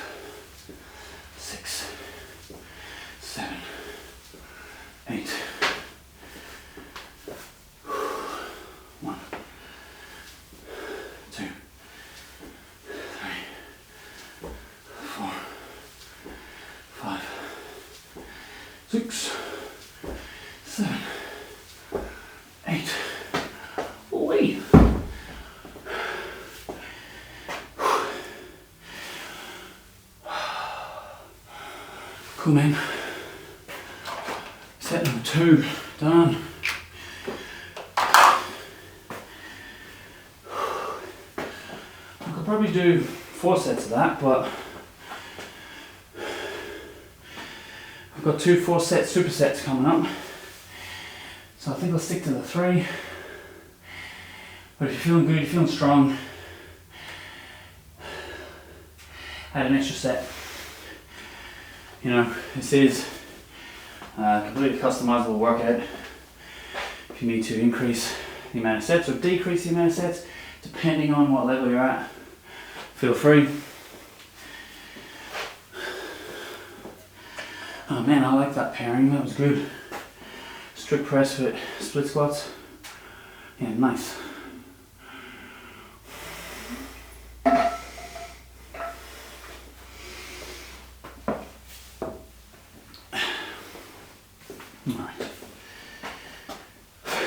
6, 7, 8. 1, 2, 3, 4, 5, 6, 7, 8. Wait. Cool, man. Set number 2 done. Look probably do 4 sets of that, but I've got 2 4-set supersets coming up, so I think I'll stick to the 3. But if you're feeling good, you're feeling strong, add an extra set. You know, this is a completely customizable workout. If you need to increase the amount of sets or decrease the amount of sets, depending on what level you're at, feel free. Oh man, I like that pairing, that was good. Strict press with split squats. Yeah, nice. Alright.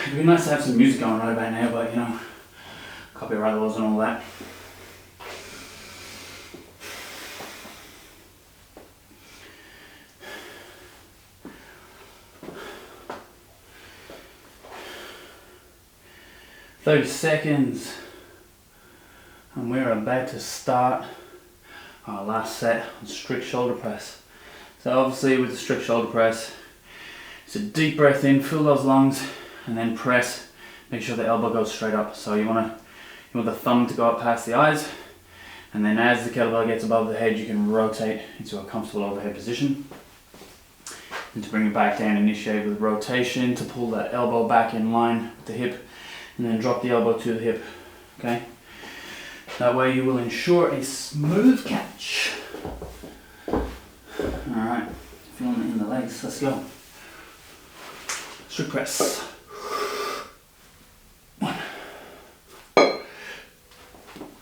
It'd be nice to have some music going right about now, but you know, copyright laws and all that. "30 seconds, and we're about to start our last set on strict shoulder press. So obviously with the strict shoulder press, it's a deep breath in, fill those lungs, and then press. Make sure the elbow goes straight up. So you want the thumb to go up past the eyes, and then as the kettlebell gets above the head, you can rotate into a comfortable overhead position. And to bring it back down, initiate with rotation to pull that elbow back in line with the hip, and then drop the elbow to the hip. Okay? That way you will ensure a smooth catch. Alright, feeling it in the legs, let's go. Strict press. 1,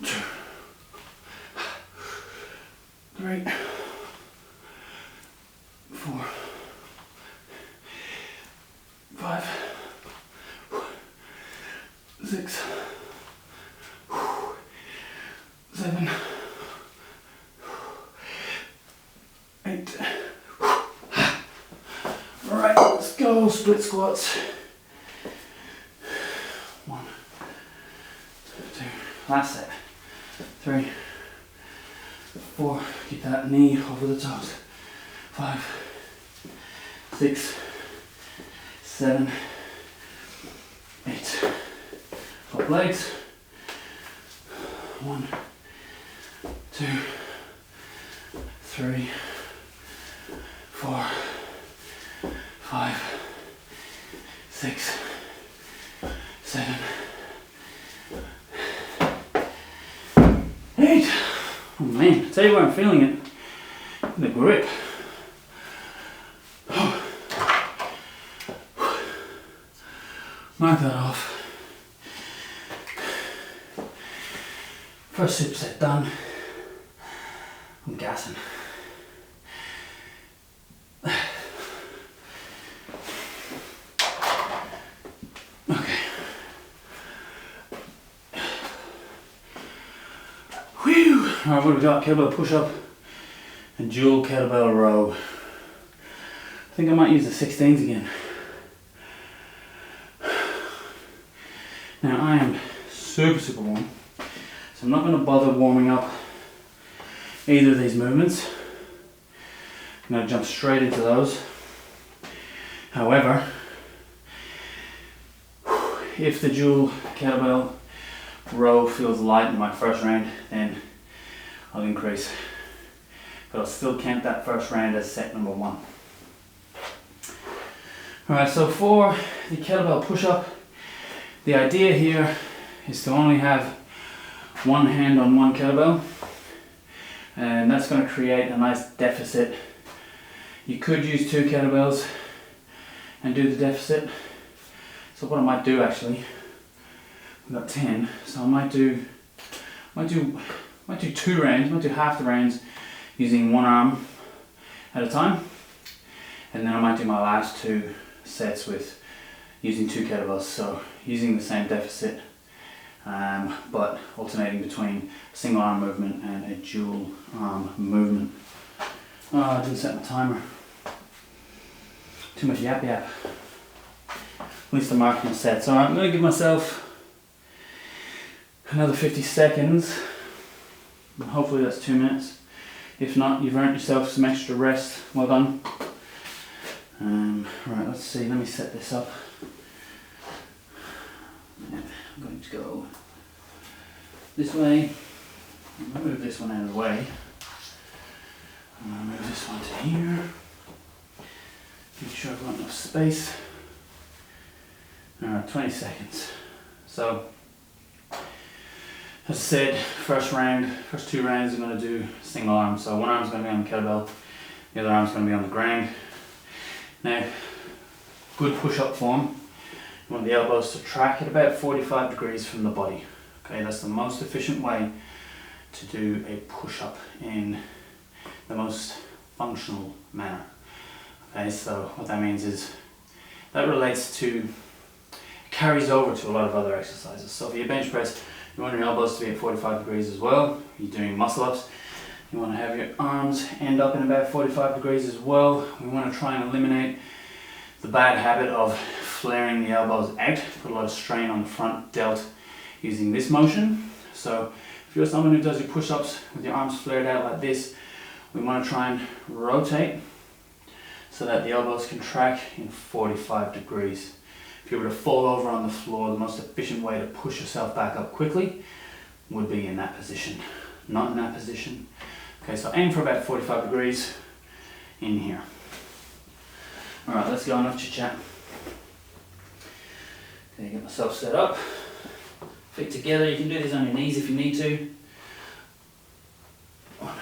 2, 3, 4, 5, 6, 7, 8. Alright, let's go. Split squats. 1, 2, last set. 3, 4, keep that knee over the toes. 5, 6, 7, 8. Top legs. 1, 2, 3, 4, 5, 6, 7, 8. Oh man, tell you where I'm feeling it. In the grip. Mark that off. First superset done. I'm gassing. Okay. Whew. Alright, what have we got? Kettlebell push up and dual kettlebell row. I think I might use the 16s again. Now I am super warm. So I'm not going to bother warming up either of these movements. I'm going to jump straight into those. However, if the dual kettlebell row feels light in my first round, then I'll increase. But I'll still count that first round as set number 1. Alright, so for the kettlebell push-up, the idea here is to only have one hand on one kettlebell, and that's going to create a nice deficit. You could use 2 kettlebells and do the deficit. So what I might do actually, I've got 10, so I might do 2 rounds, might do half the rounds using one arm at a time, and then I might do my last 2 sets with using 2 kettlebells, so using the same deficit, but alternating between a single arm movement and a dual arm movement. Oh, I didn't set my timer. Too much yap. At least I'm marking my sets. Alright, I'm going to give myself another 50 seconds And hopefully that's 2 minutes. If not, you've earned yourself some extra rest. Well done. Right, let's see, let me set this up. I'm going to go this way. I'll move this one out of the way. And I'll move this one to here. Make sure I've got enough space. Alright, 20 seconds. So, as I said, first 2 rounds, I'm going to do single arm. So one arm's going to be on the kettlebell, the other arm's going to be on the ground. Now, good push-up form. You want the elbows to track at about 45 degrees from the body. Okay, that's the most efficient way to do a push-up in the most functional manner. Okay, so what that means is that carries over to a lot of other exercises. So if you bench press, you want your elbows to be at 45 degrees as well. You're doing muscle ups, you want to have your arms end up in about 45 degrees as well. We want to try and eliminate the bad habit of flaring the elbows out, put a lot of strain on the front delt using this motion. So if you're someone who does your push-ups with your arms flared out like this, we want to try and rotate so that the elbows can track in 45 degrees. If you were to fall over on the floor, the most efficient way to push yourself back up quickly would be in that position, not in that position. Okay, so aim for about 45 degrees in here. Alright, let's go, enough chit chat. Okay, get myself set up. Feet together, you can do this on your knees if you need to. 1,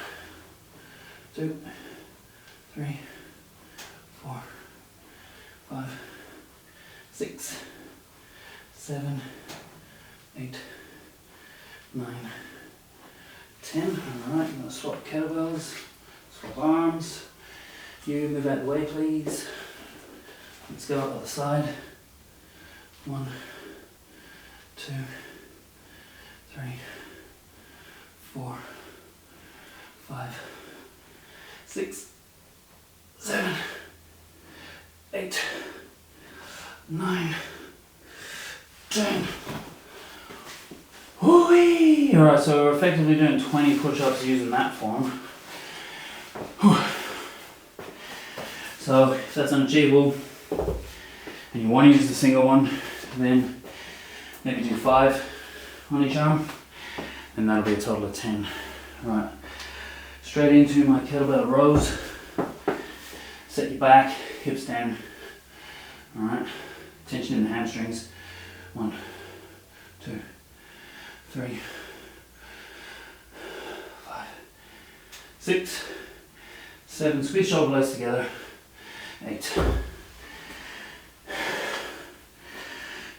2, 3, 4, 5, 6, 7, 8, 9, 10. Alright, I'm going to swap kettlebells, swap arms. You move out of the way, please. Let's go other side. 1, 2, 3, 4, 5, 6, 7, 8, 9, 10. Whoo-wee! Alright, so we're effectively doing 20 push-ups using that form. Whew. So if that's unachievable and you want to use the single one, then maybe do 5 on each arm, and that'll be a total of 10. Right, straight into my kettlebell rows. Set your back, hips down. Alright, tension in the hamstrings. 1, 2, 3, 5, 6, 7. Squeeze shoulder blades together. 8.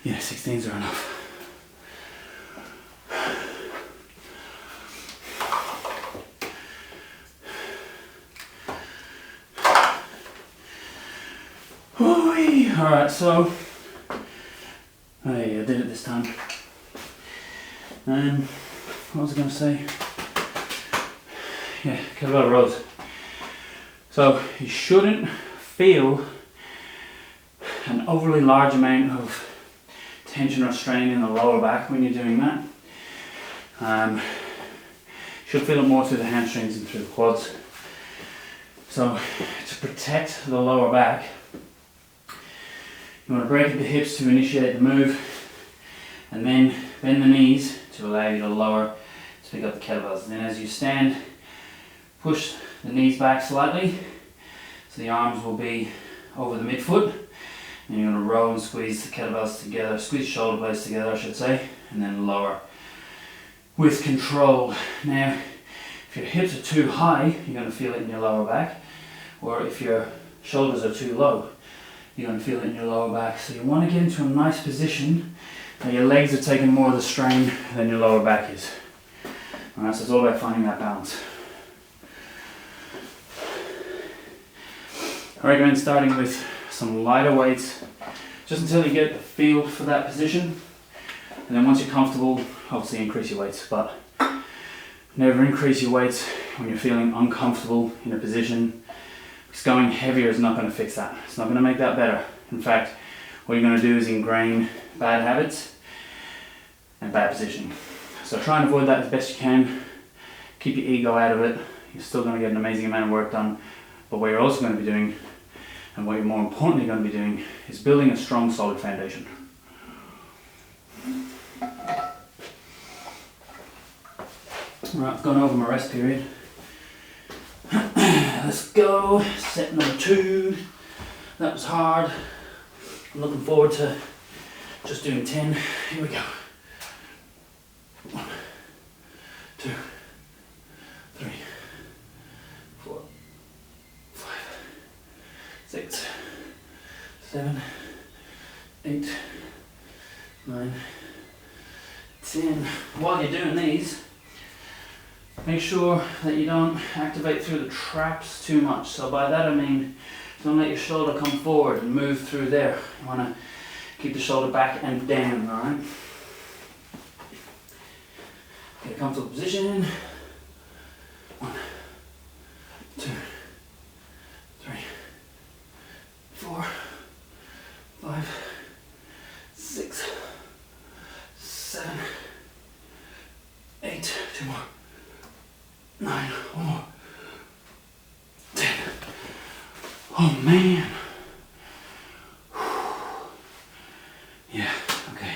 Yeah, 16s are enough. Alright, so I did it this time. What was I going to say? Yeah, kettlebell rows. So you shouldn't feel an overly large amount of tension or strain in the lower back when you're doing that. You should feel it more through the hamstrings and through the quads. So to protect the lower back, you want to break at the hips to initiate the move, and then bend the knees to allow you to lower to pick up the kettlebells. And then as you stand, push the knees back slightly so the arms will be over the midfoot, and you're going to row and squeeze the kettlebells together, squeeze shoulder blades together I should say, and then lower with control. Now if your hips are too high, you're going to feel it in your lower back, or if your shoulders are too low, you're going to feel it in your lower back. So you want to get into a nice position that your legs are taking more of the strain than your lower back is. Alright, so it's all about finding that balance. I recommend starting with some lighter weights just until you get the feel for that position, and then once you're comfortable, obviously increase your weights, but never increase your weights when you're feeling uncomfortable in a position, because going heavier is not going to fix that. It's not going to make that better. In fact, what you're going to do is ingrain bad habits and bad positioning. So try and avoid that as best you can. keep your ego out of it. You're still going to get an amazing amount of work done. But what you're also going to be doing, and what you're more importantly going to be doing, is building a strong, solid foundation. Right, I've gone over my rest period. Let's go. Set number 2. That was hard. I'm looking forward to just doing 10. Here we go. 1, 2, 3, 4, 5, 6, 7, 8, 9, 10. While you're doing these, make sure that you don't activate through the traps too much. So by that I mean, don't let your shoulder come forward and move through there. You want to keep the shoulder back and down, alright? Get a comfortable position. 1, 2, 3, 4, 5, 6, 7, 8, 2 more. 9, 1 more. 10. Oh man. Yeah, okay.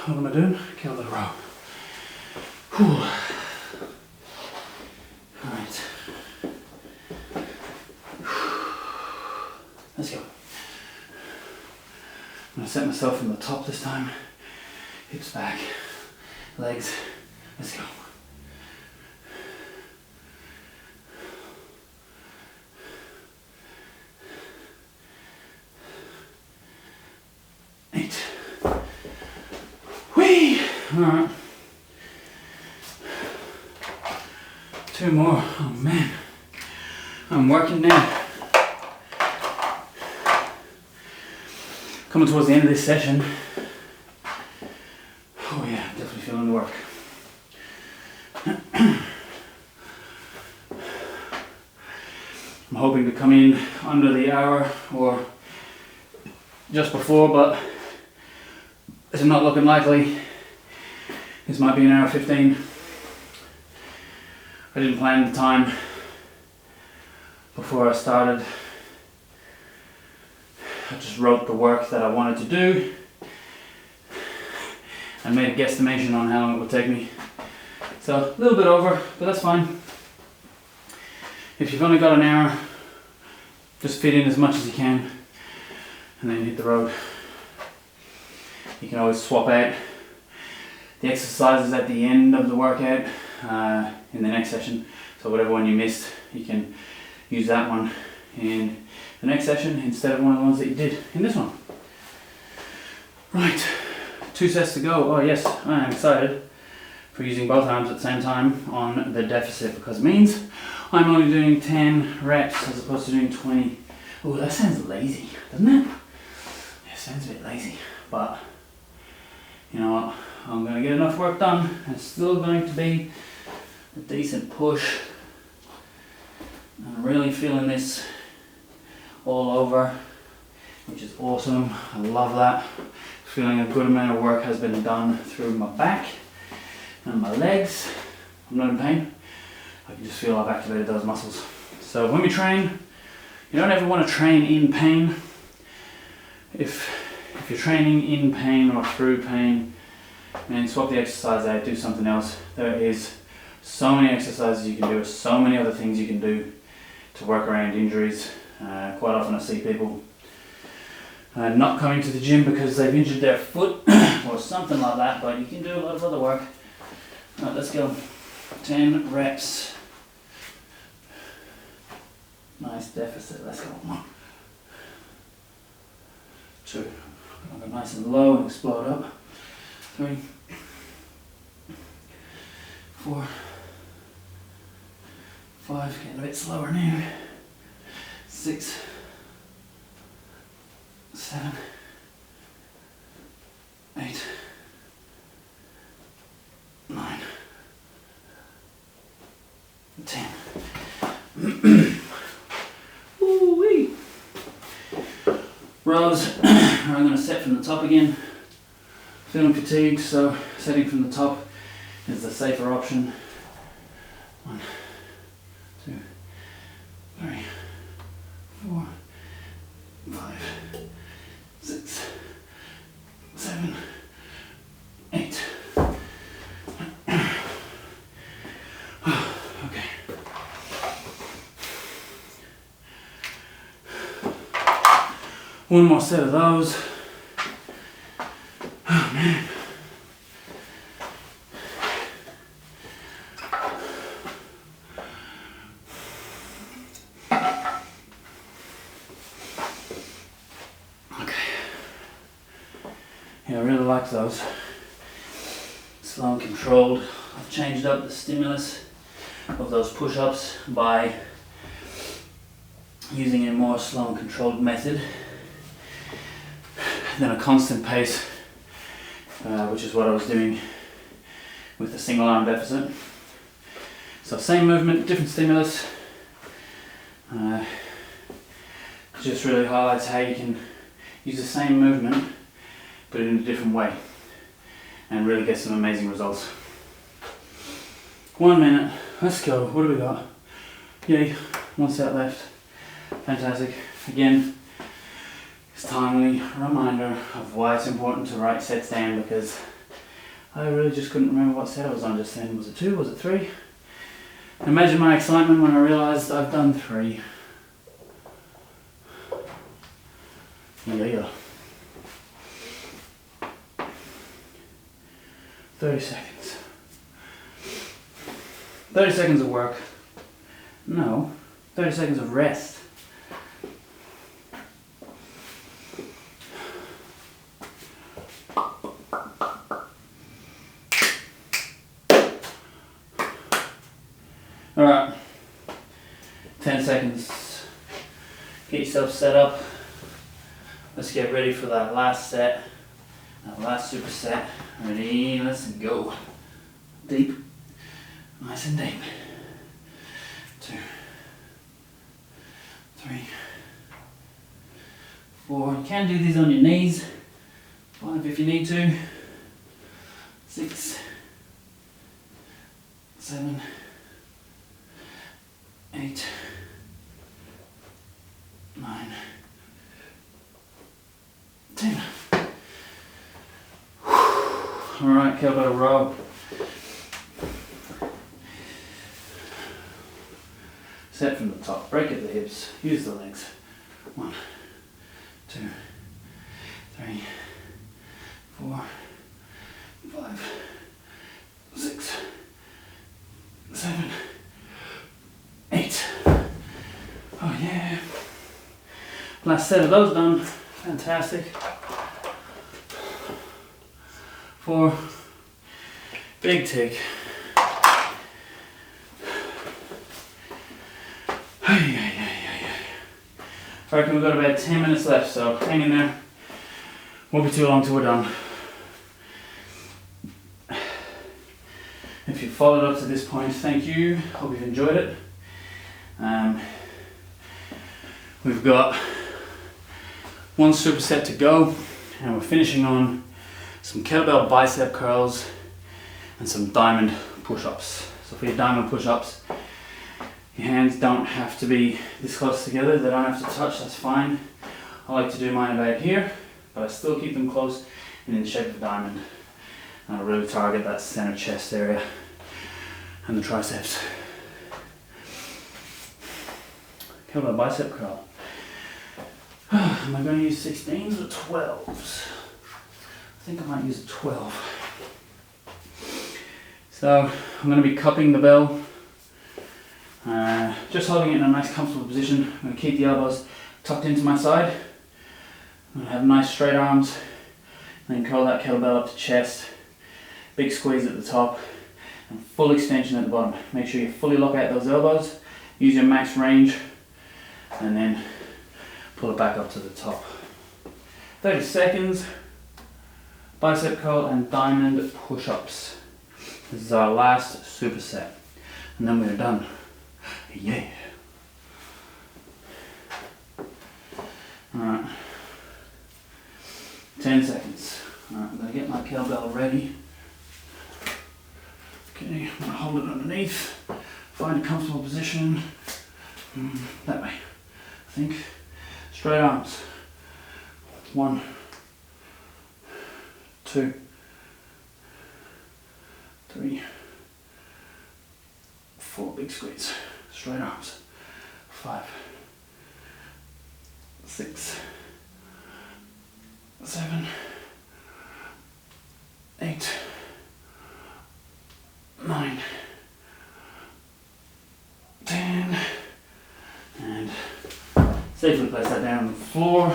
What am I doing? Kettlebell row. Alright. Let's go. I'm going to set myself from the top this time. Hips back. Legs. Let's go. 8. Whee! Alright. 2 more. Oh man. I'm working now. Coming towards the end of this session. Oh yeah, definitely feeling the work. I'm hoping to come in under the hour or just before, but it's not looking likely. This might be an hour 15. I didn't plan the time before I started. I just wrote the work that I wanted to do and made a guesstimation on how long it would take me. So a little bit over, but that's fine. If you've only got an hour, just fit in as much as you can and then hit the road. You can always swap out the exercises at the end of the workout in the next session. So whatever one you missed, you can use that one in the next session instead of one of the ones that you did in this one. Right, 2 sets to go. Oh yes, I am excited for using both arms at the same time on the deficit because it means I'm only doing 10 reps as opposed to doing 20. Oh, that sounds lazy, doesn't it? Yeah, it sounds a bit lazy, but you know what? I'm going to get enough work done. It's still going to be a decent push. I'm really feeling this all over, which is awesome. I love that. Feeling a good amount of work has been done through my back and my legs. I'm not in pain. I can just feel I've activated those muscles. So when we train, you don't ever want to train in pain. If you're training in pain or through pain, then swap the exercise out, do something else. There is so many exercises you can do, so many other things you can do to work around injuries. Quite often I see people not coming to the gym because they've injured their foot or something like that, but you can do a lot of other work. Alright, let's go. 10 reps. Nice deficit. Let's go. 1, 2. I'll go nice and low and explode up. 3, 4, 5. Getting a bit slower now. 6, 7, 8, 9, 10. Woo-wee. Rows, I'm going to set from the top again. Feeling fatigued, so setting from the top is the safer option. 1, 2, 3, 4, 5, 6, 7, 8. Okay. One more set of those. Oh man. Okay. Yeah, I really like those. Slow and controlled. I've changed up the stimulus of those push-ups by using a more slow and controlled method than a constant pace, which is what I was doing with the single arm deficit. So same movement, different stimulus. Just really highlights how you can use the same movement but in a different way and really get some amazing results. 1 minute, let's go. What do we got? Yay, 1 set left. Fantastic. Again, it's timely reminder of why it's important to write sets down, because I really just couldn't remember what set I was on just then. Was it 2? Was it 3? Imagine my excitement when I realised I've done 3. Yeah. 30 seconds. 30 seconds of work. No, 30 seconds of rest. Alright, 10 seconds. Get yourself set up. Let's get ready for that last set, that last superset. Ready, let's go. Deep, nice and deep. 2, 3, 4. You can do these on your knees. 5 if you need to. 6, 7, 8, 9, 10. Alright, kettlebell row. Set from the top, break at the hips, use the legs. 1, 2, 3, 4, 5, 6, 7, 8. Oh yeah. Last set of those done. Fantastic. 4. Big tick. I reckon we've got about 10 minutes left, so hang in there. Won't be too long till we're done. If you've followed up to this point, thank you. Hope you've enjoyed it. We've got 1 superset to go, and we're finishing on some kettlebell bicep curls and some diamond push-ups. So for your diamond push-ups, your hands don't have to be this close together, they don't have to touch, that's fine. I like to do mine about here, but I still keep them close and in the shape of a diamond. And I really target that center chest area and the triceps. Kettlebell bicep curl. Am I going to use 16s or 12s? I think I might use a 12. So I'm going to be cupping the bell. Just holding it in a nice comfortable position. I'm going to keep the elbows tucked into my side. I'm going to have nice straight arms. And then curl that kettlebell up to chest. Big squeeze at the top. And full extension at the bottom. Make sure you fully lock out those elbows. Use your max range. And then pull it back up to the top. 30 seconds. Bicep curl and diamond push-ups. This is our last superset. And then we're done. Yeah. Alright. 10 seconds. Alright, I'm going to get my kettlebell ready. Okay, I'm going to hold it underneath. Find a comfortable position. That way. I think. Straight arms. 1, 2, 3, 4. Big squeeze. Straight arms. 5, 6, 7, 8, 9, 10, and safely place that down on the floor.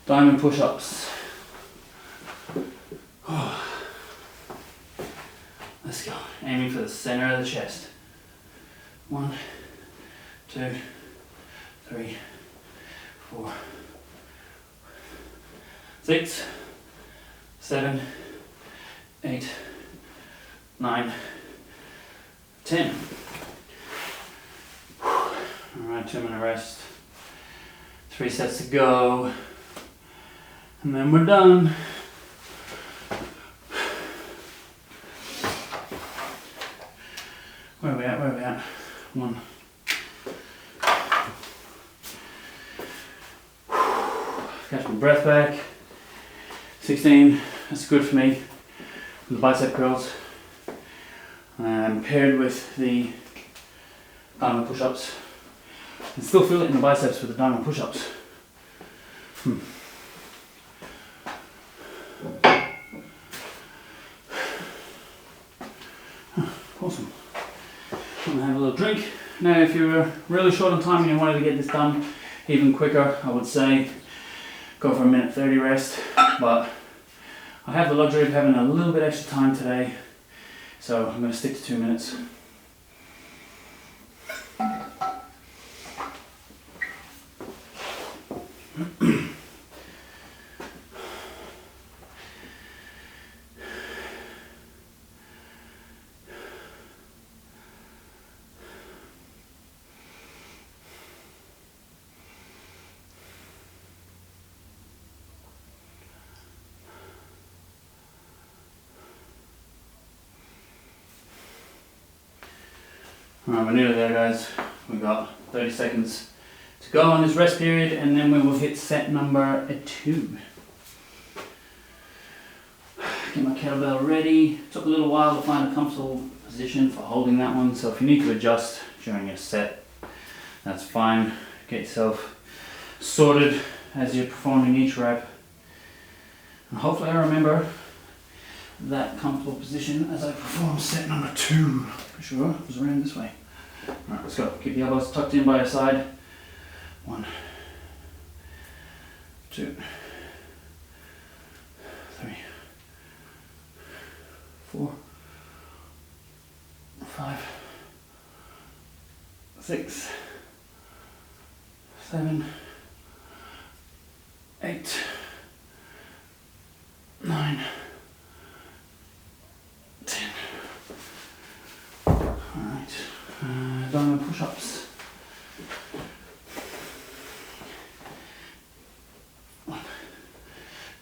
Diamond push-ups. Let's go. Aiming for the center of the chest. 1, 2, 3, 4, 6, 7, 8, 9, 10. Alright, 2-minute rest. 3 sets to go. And then we're done. Where are we at? 1. Catch my breath back. 16. That's good for me. The bicep curls. Paired with the diamond push-ups. I still feel it in the biceps with the diamond push-ups. Awesome. I'm gonna have a little drink. Now if you're really short on time and you wanted to get this done even quicker, I would say go for a 1:30 rest, but I have the luxury of having a little bit extra time today, so I'm going to stick to 2 minutes. Alright, we're nearly there, guys. We've got 30 seconds to go on this rest period, and then we will hit set number 2. Get my kettlebell ready. Took a little while to find a comfortable position for holding that one, so if you need to adjust during your set, that's fine. Get yourself sorted as you're performing each rep. And hopefully I remember that comfortable position as I perform set number 2. For sure, it was around this way. Alright, let's go. Keep the elbows tucked in by your side. 1, 2, 3, 4, 5, 6, 7, 8, 9, 10. Alright, diamond push-ups. 1,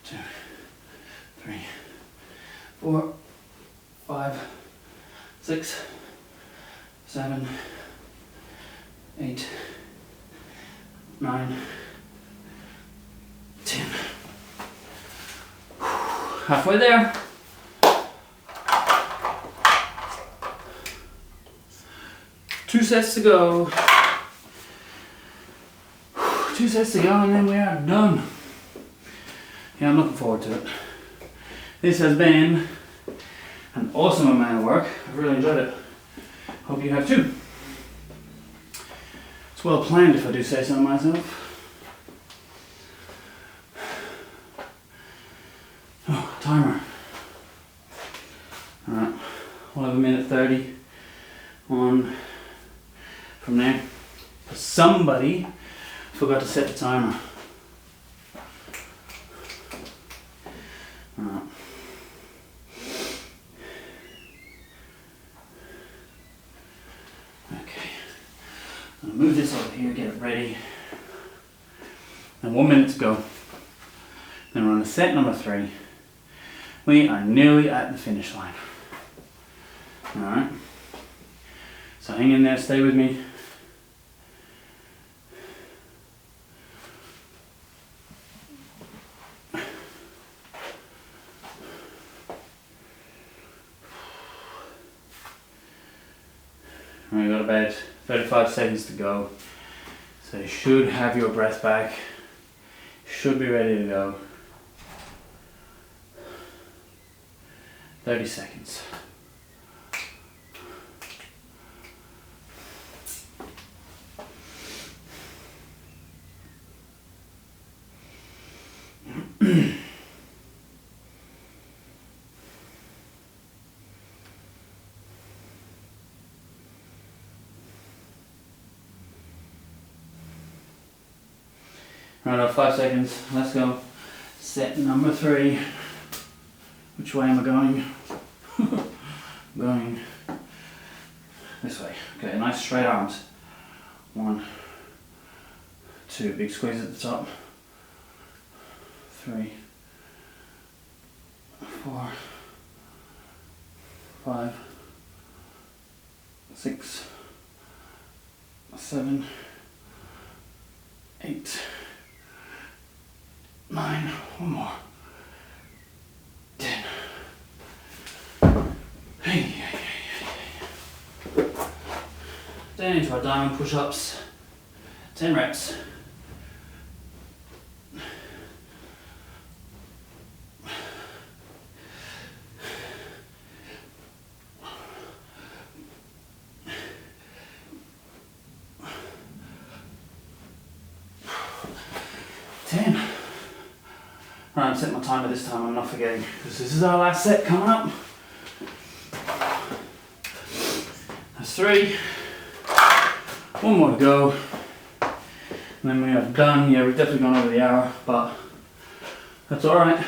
2, 3, 4, 5, 6, 7, 8, 9, 10. Halfway there. Two sets to go. 2 sets to go, and then we are done. Yeah, I'm looking forward to it. This has been an awesome amount of work. I've really enjoyed it. Hope you have too. It's well planned, if I do say so myself. Oh, timer. Alright, we'll have a 1:30 on from there. Somebody forgot to set the timer. Alright. Okay. I'm gonna move this over here, get it ready. And 1 minute to go. Then we're on to set number 3. We are nearly at the finish line. Alright. So hang in there, stay with me. We've got about 35 seconds to go. So you should have your breath back. Should be ready to go. 30 seconds. Right, 5 seconds. Let's go. Set number 3. Which way am I going? I'm going this way. Okay, nice straight arms. 1, 2, big squeeze at the top. 3, 4, 5, 6, 7, 8, 9, one more. 10. Then into our diamond push-ups. 10 reps. Right, I'm setting my timer this time, I'm not forgetting, because this is our last set coming up. That's 3. 1 more to go. And then we are done. Yeah, we've definitely gone over the hour, but that's alright.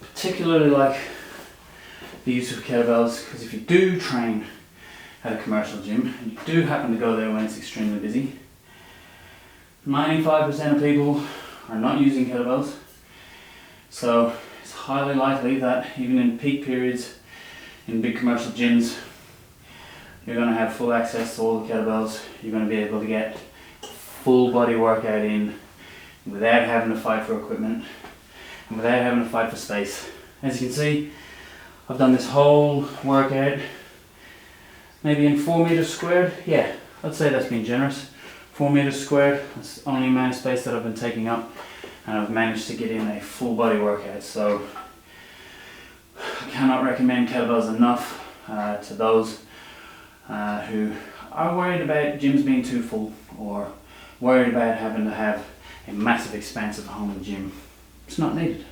Particularly like the use of kettlebells, because if you do train at a commercial gym and you do happen to go there when it's extremely busy, 95% of people are not using kettlebells, so it's highly likely that even in peak periods in big commercial gyms you're going to have full access to all the kettlebells. You're going to be able to get full body workout in without having to fight for equipment and without having to fight for space. As you can see, I've done this whole workout maybe in 4 meters squared. Yeah, I'd say that's been generous. 4 meters squared, that's the only amount of space that I've been taking up, and I've managed to get in a full body workout. So I cannot recommend kettlebells enough to those who are worried about gyms being too full or worried about having to have a massive expansive home gym. It's not needed.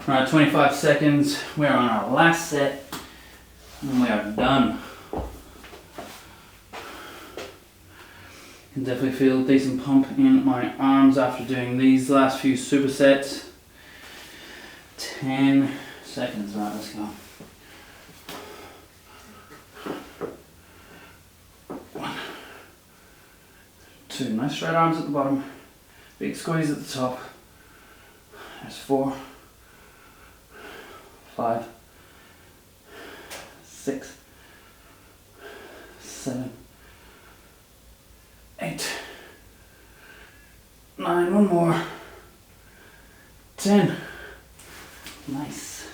Right, 25 seconds, we're on our last set and we are done. Can definitely feel a decent pump in my arms after doing these last few supersets. 10 seconds, right, let's go. 1, 2, nice straight arms at the bottom, big squeeze at the top. There's 4, 5, 6, 7, 8, 9, one more, 10. Nice.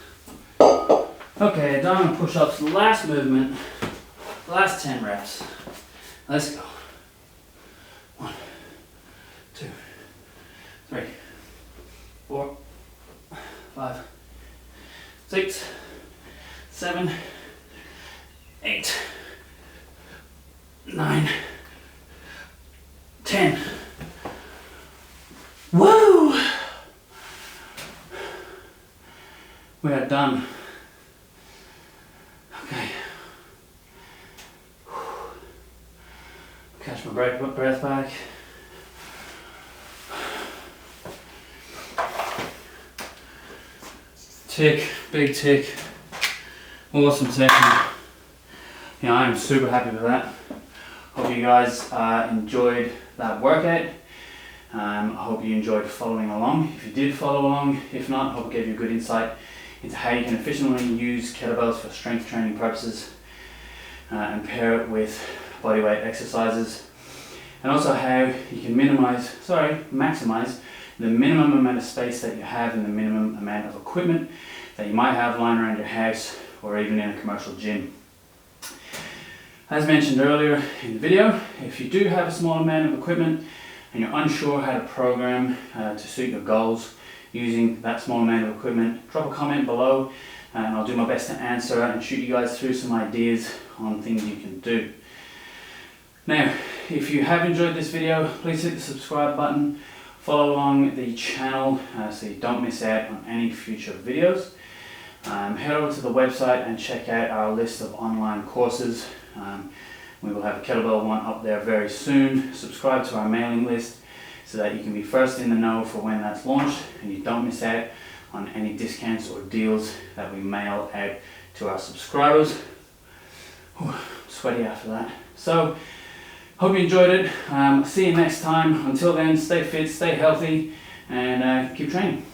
Okay, diamond push-ups, last movement, last 10 reps. Let's go. 1, 2, 3, 4, 5, 6, 7, 8, 9, 10. Woo! We are done. Okay. Catch my breath back. tick, big tick, awesome session. Yeah, I am super happy with that. Hope you guys enjoyed that workout. I hope you enjoyed following along. If you did follow along, if not, I hope it gave you a good insight into how you can efficiently use kettlebells for strength training purposes and pair it with bodyweight exercises, and also how you can maximize the minimum amount of space that you have and the minimum amount of equipment that you might have lying around your house or even in a commercial gym. As mentioned earlier in the video, if you do have a small amount of equipment and you're unsure how to program to suit your goals using that small amount of equipment, drop a comment below and I'll do my best to answer and shoot you guys through some ideas on things you can do. Now, if you have enjoyed this video, please hit the subscribe button, follow along the channel so you don't miss out on any future videos. Head over to the website and check out our list of online courses. We will have a kettlebell one up there very soon. Subscribe to our mailing list so that you can be first in the know for when that's launched and you don't miss out on any discounts or deals that we mail out to our subscribers. Whew, sweaty after that. So, hope you enjoyed it. See you next time. Until then, stay fit, stay healthy, and keep training.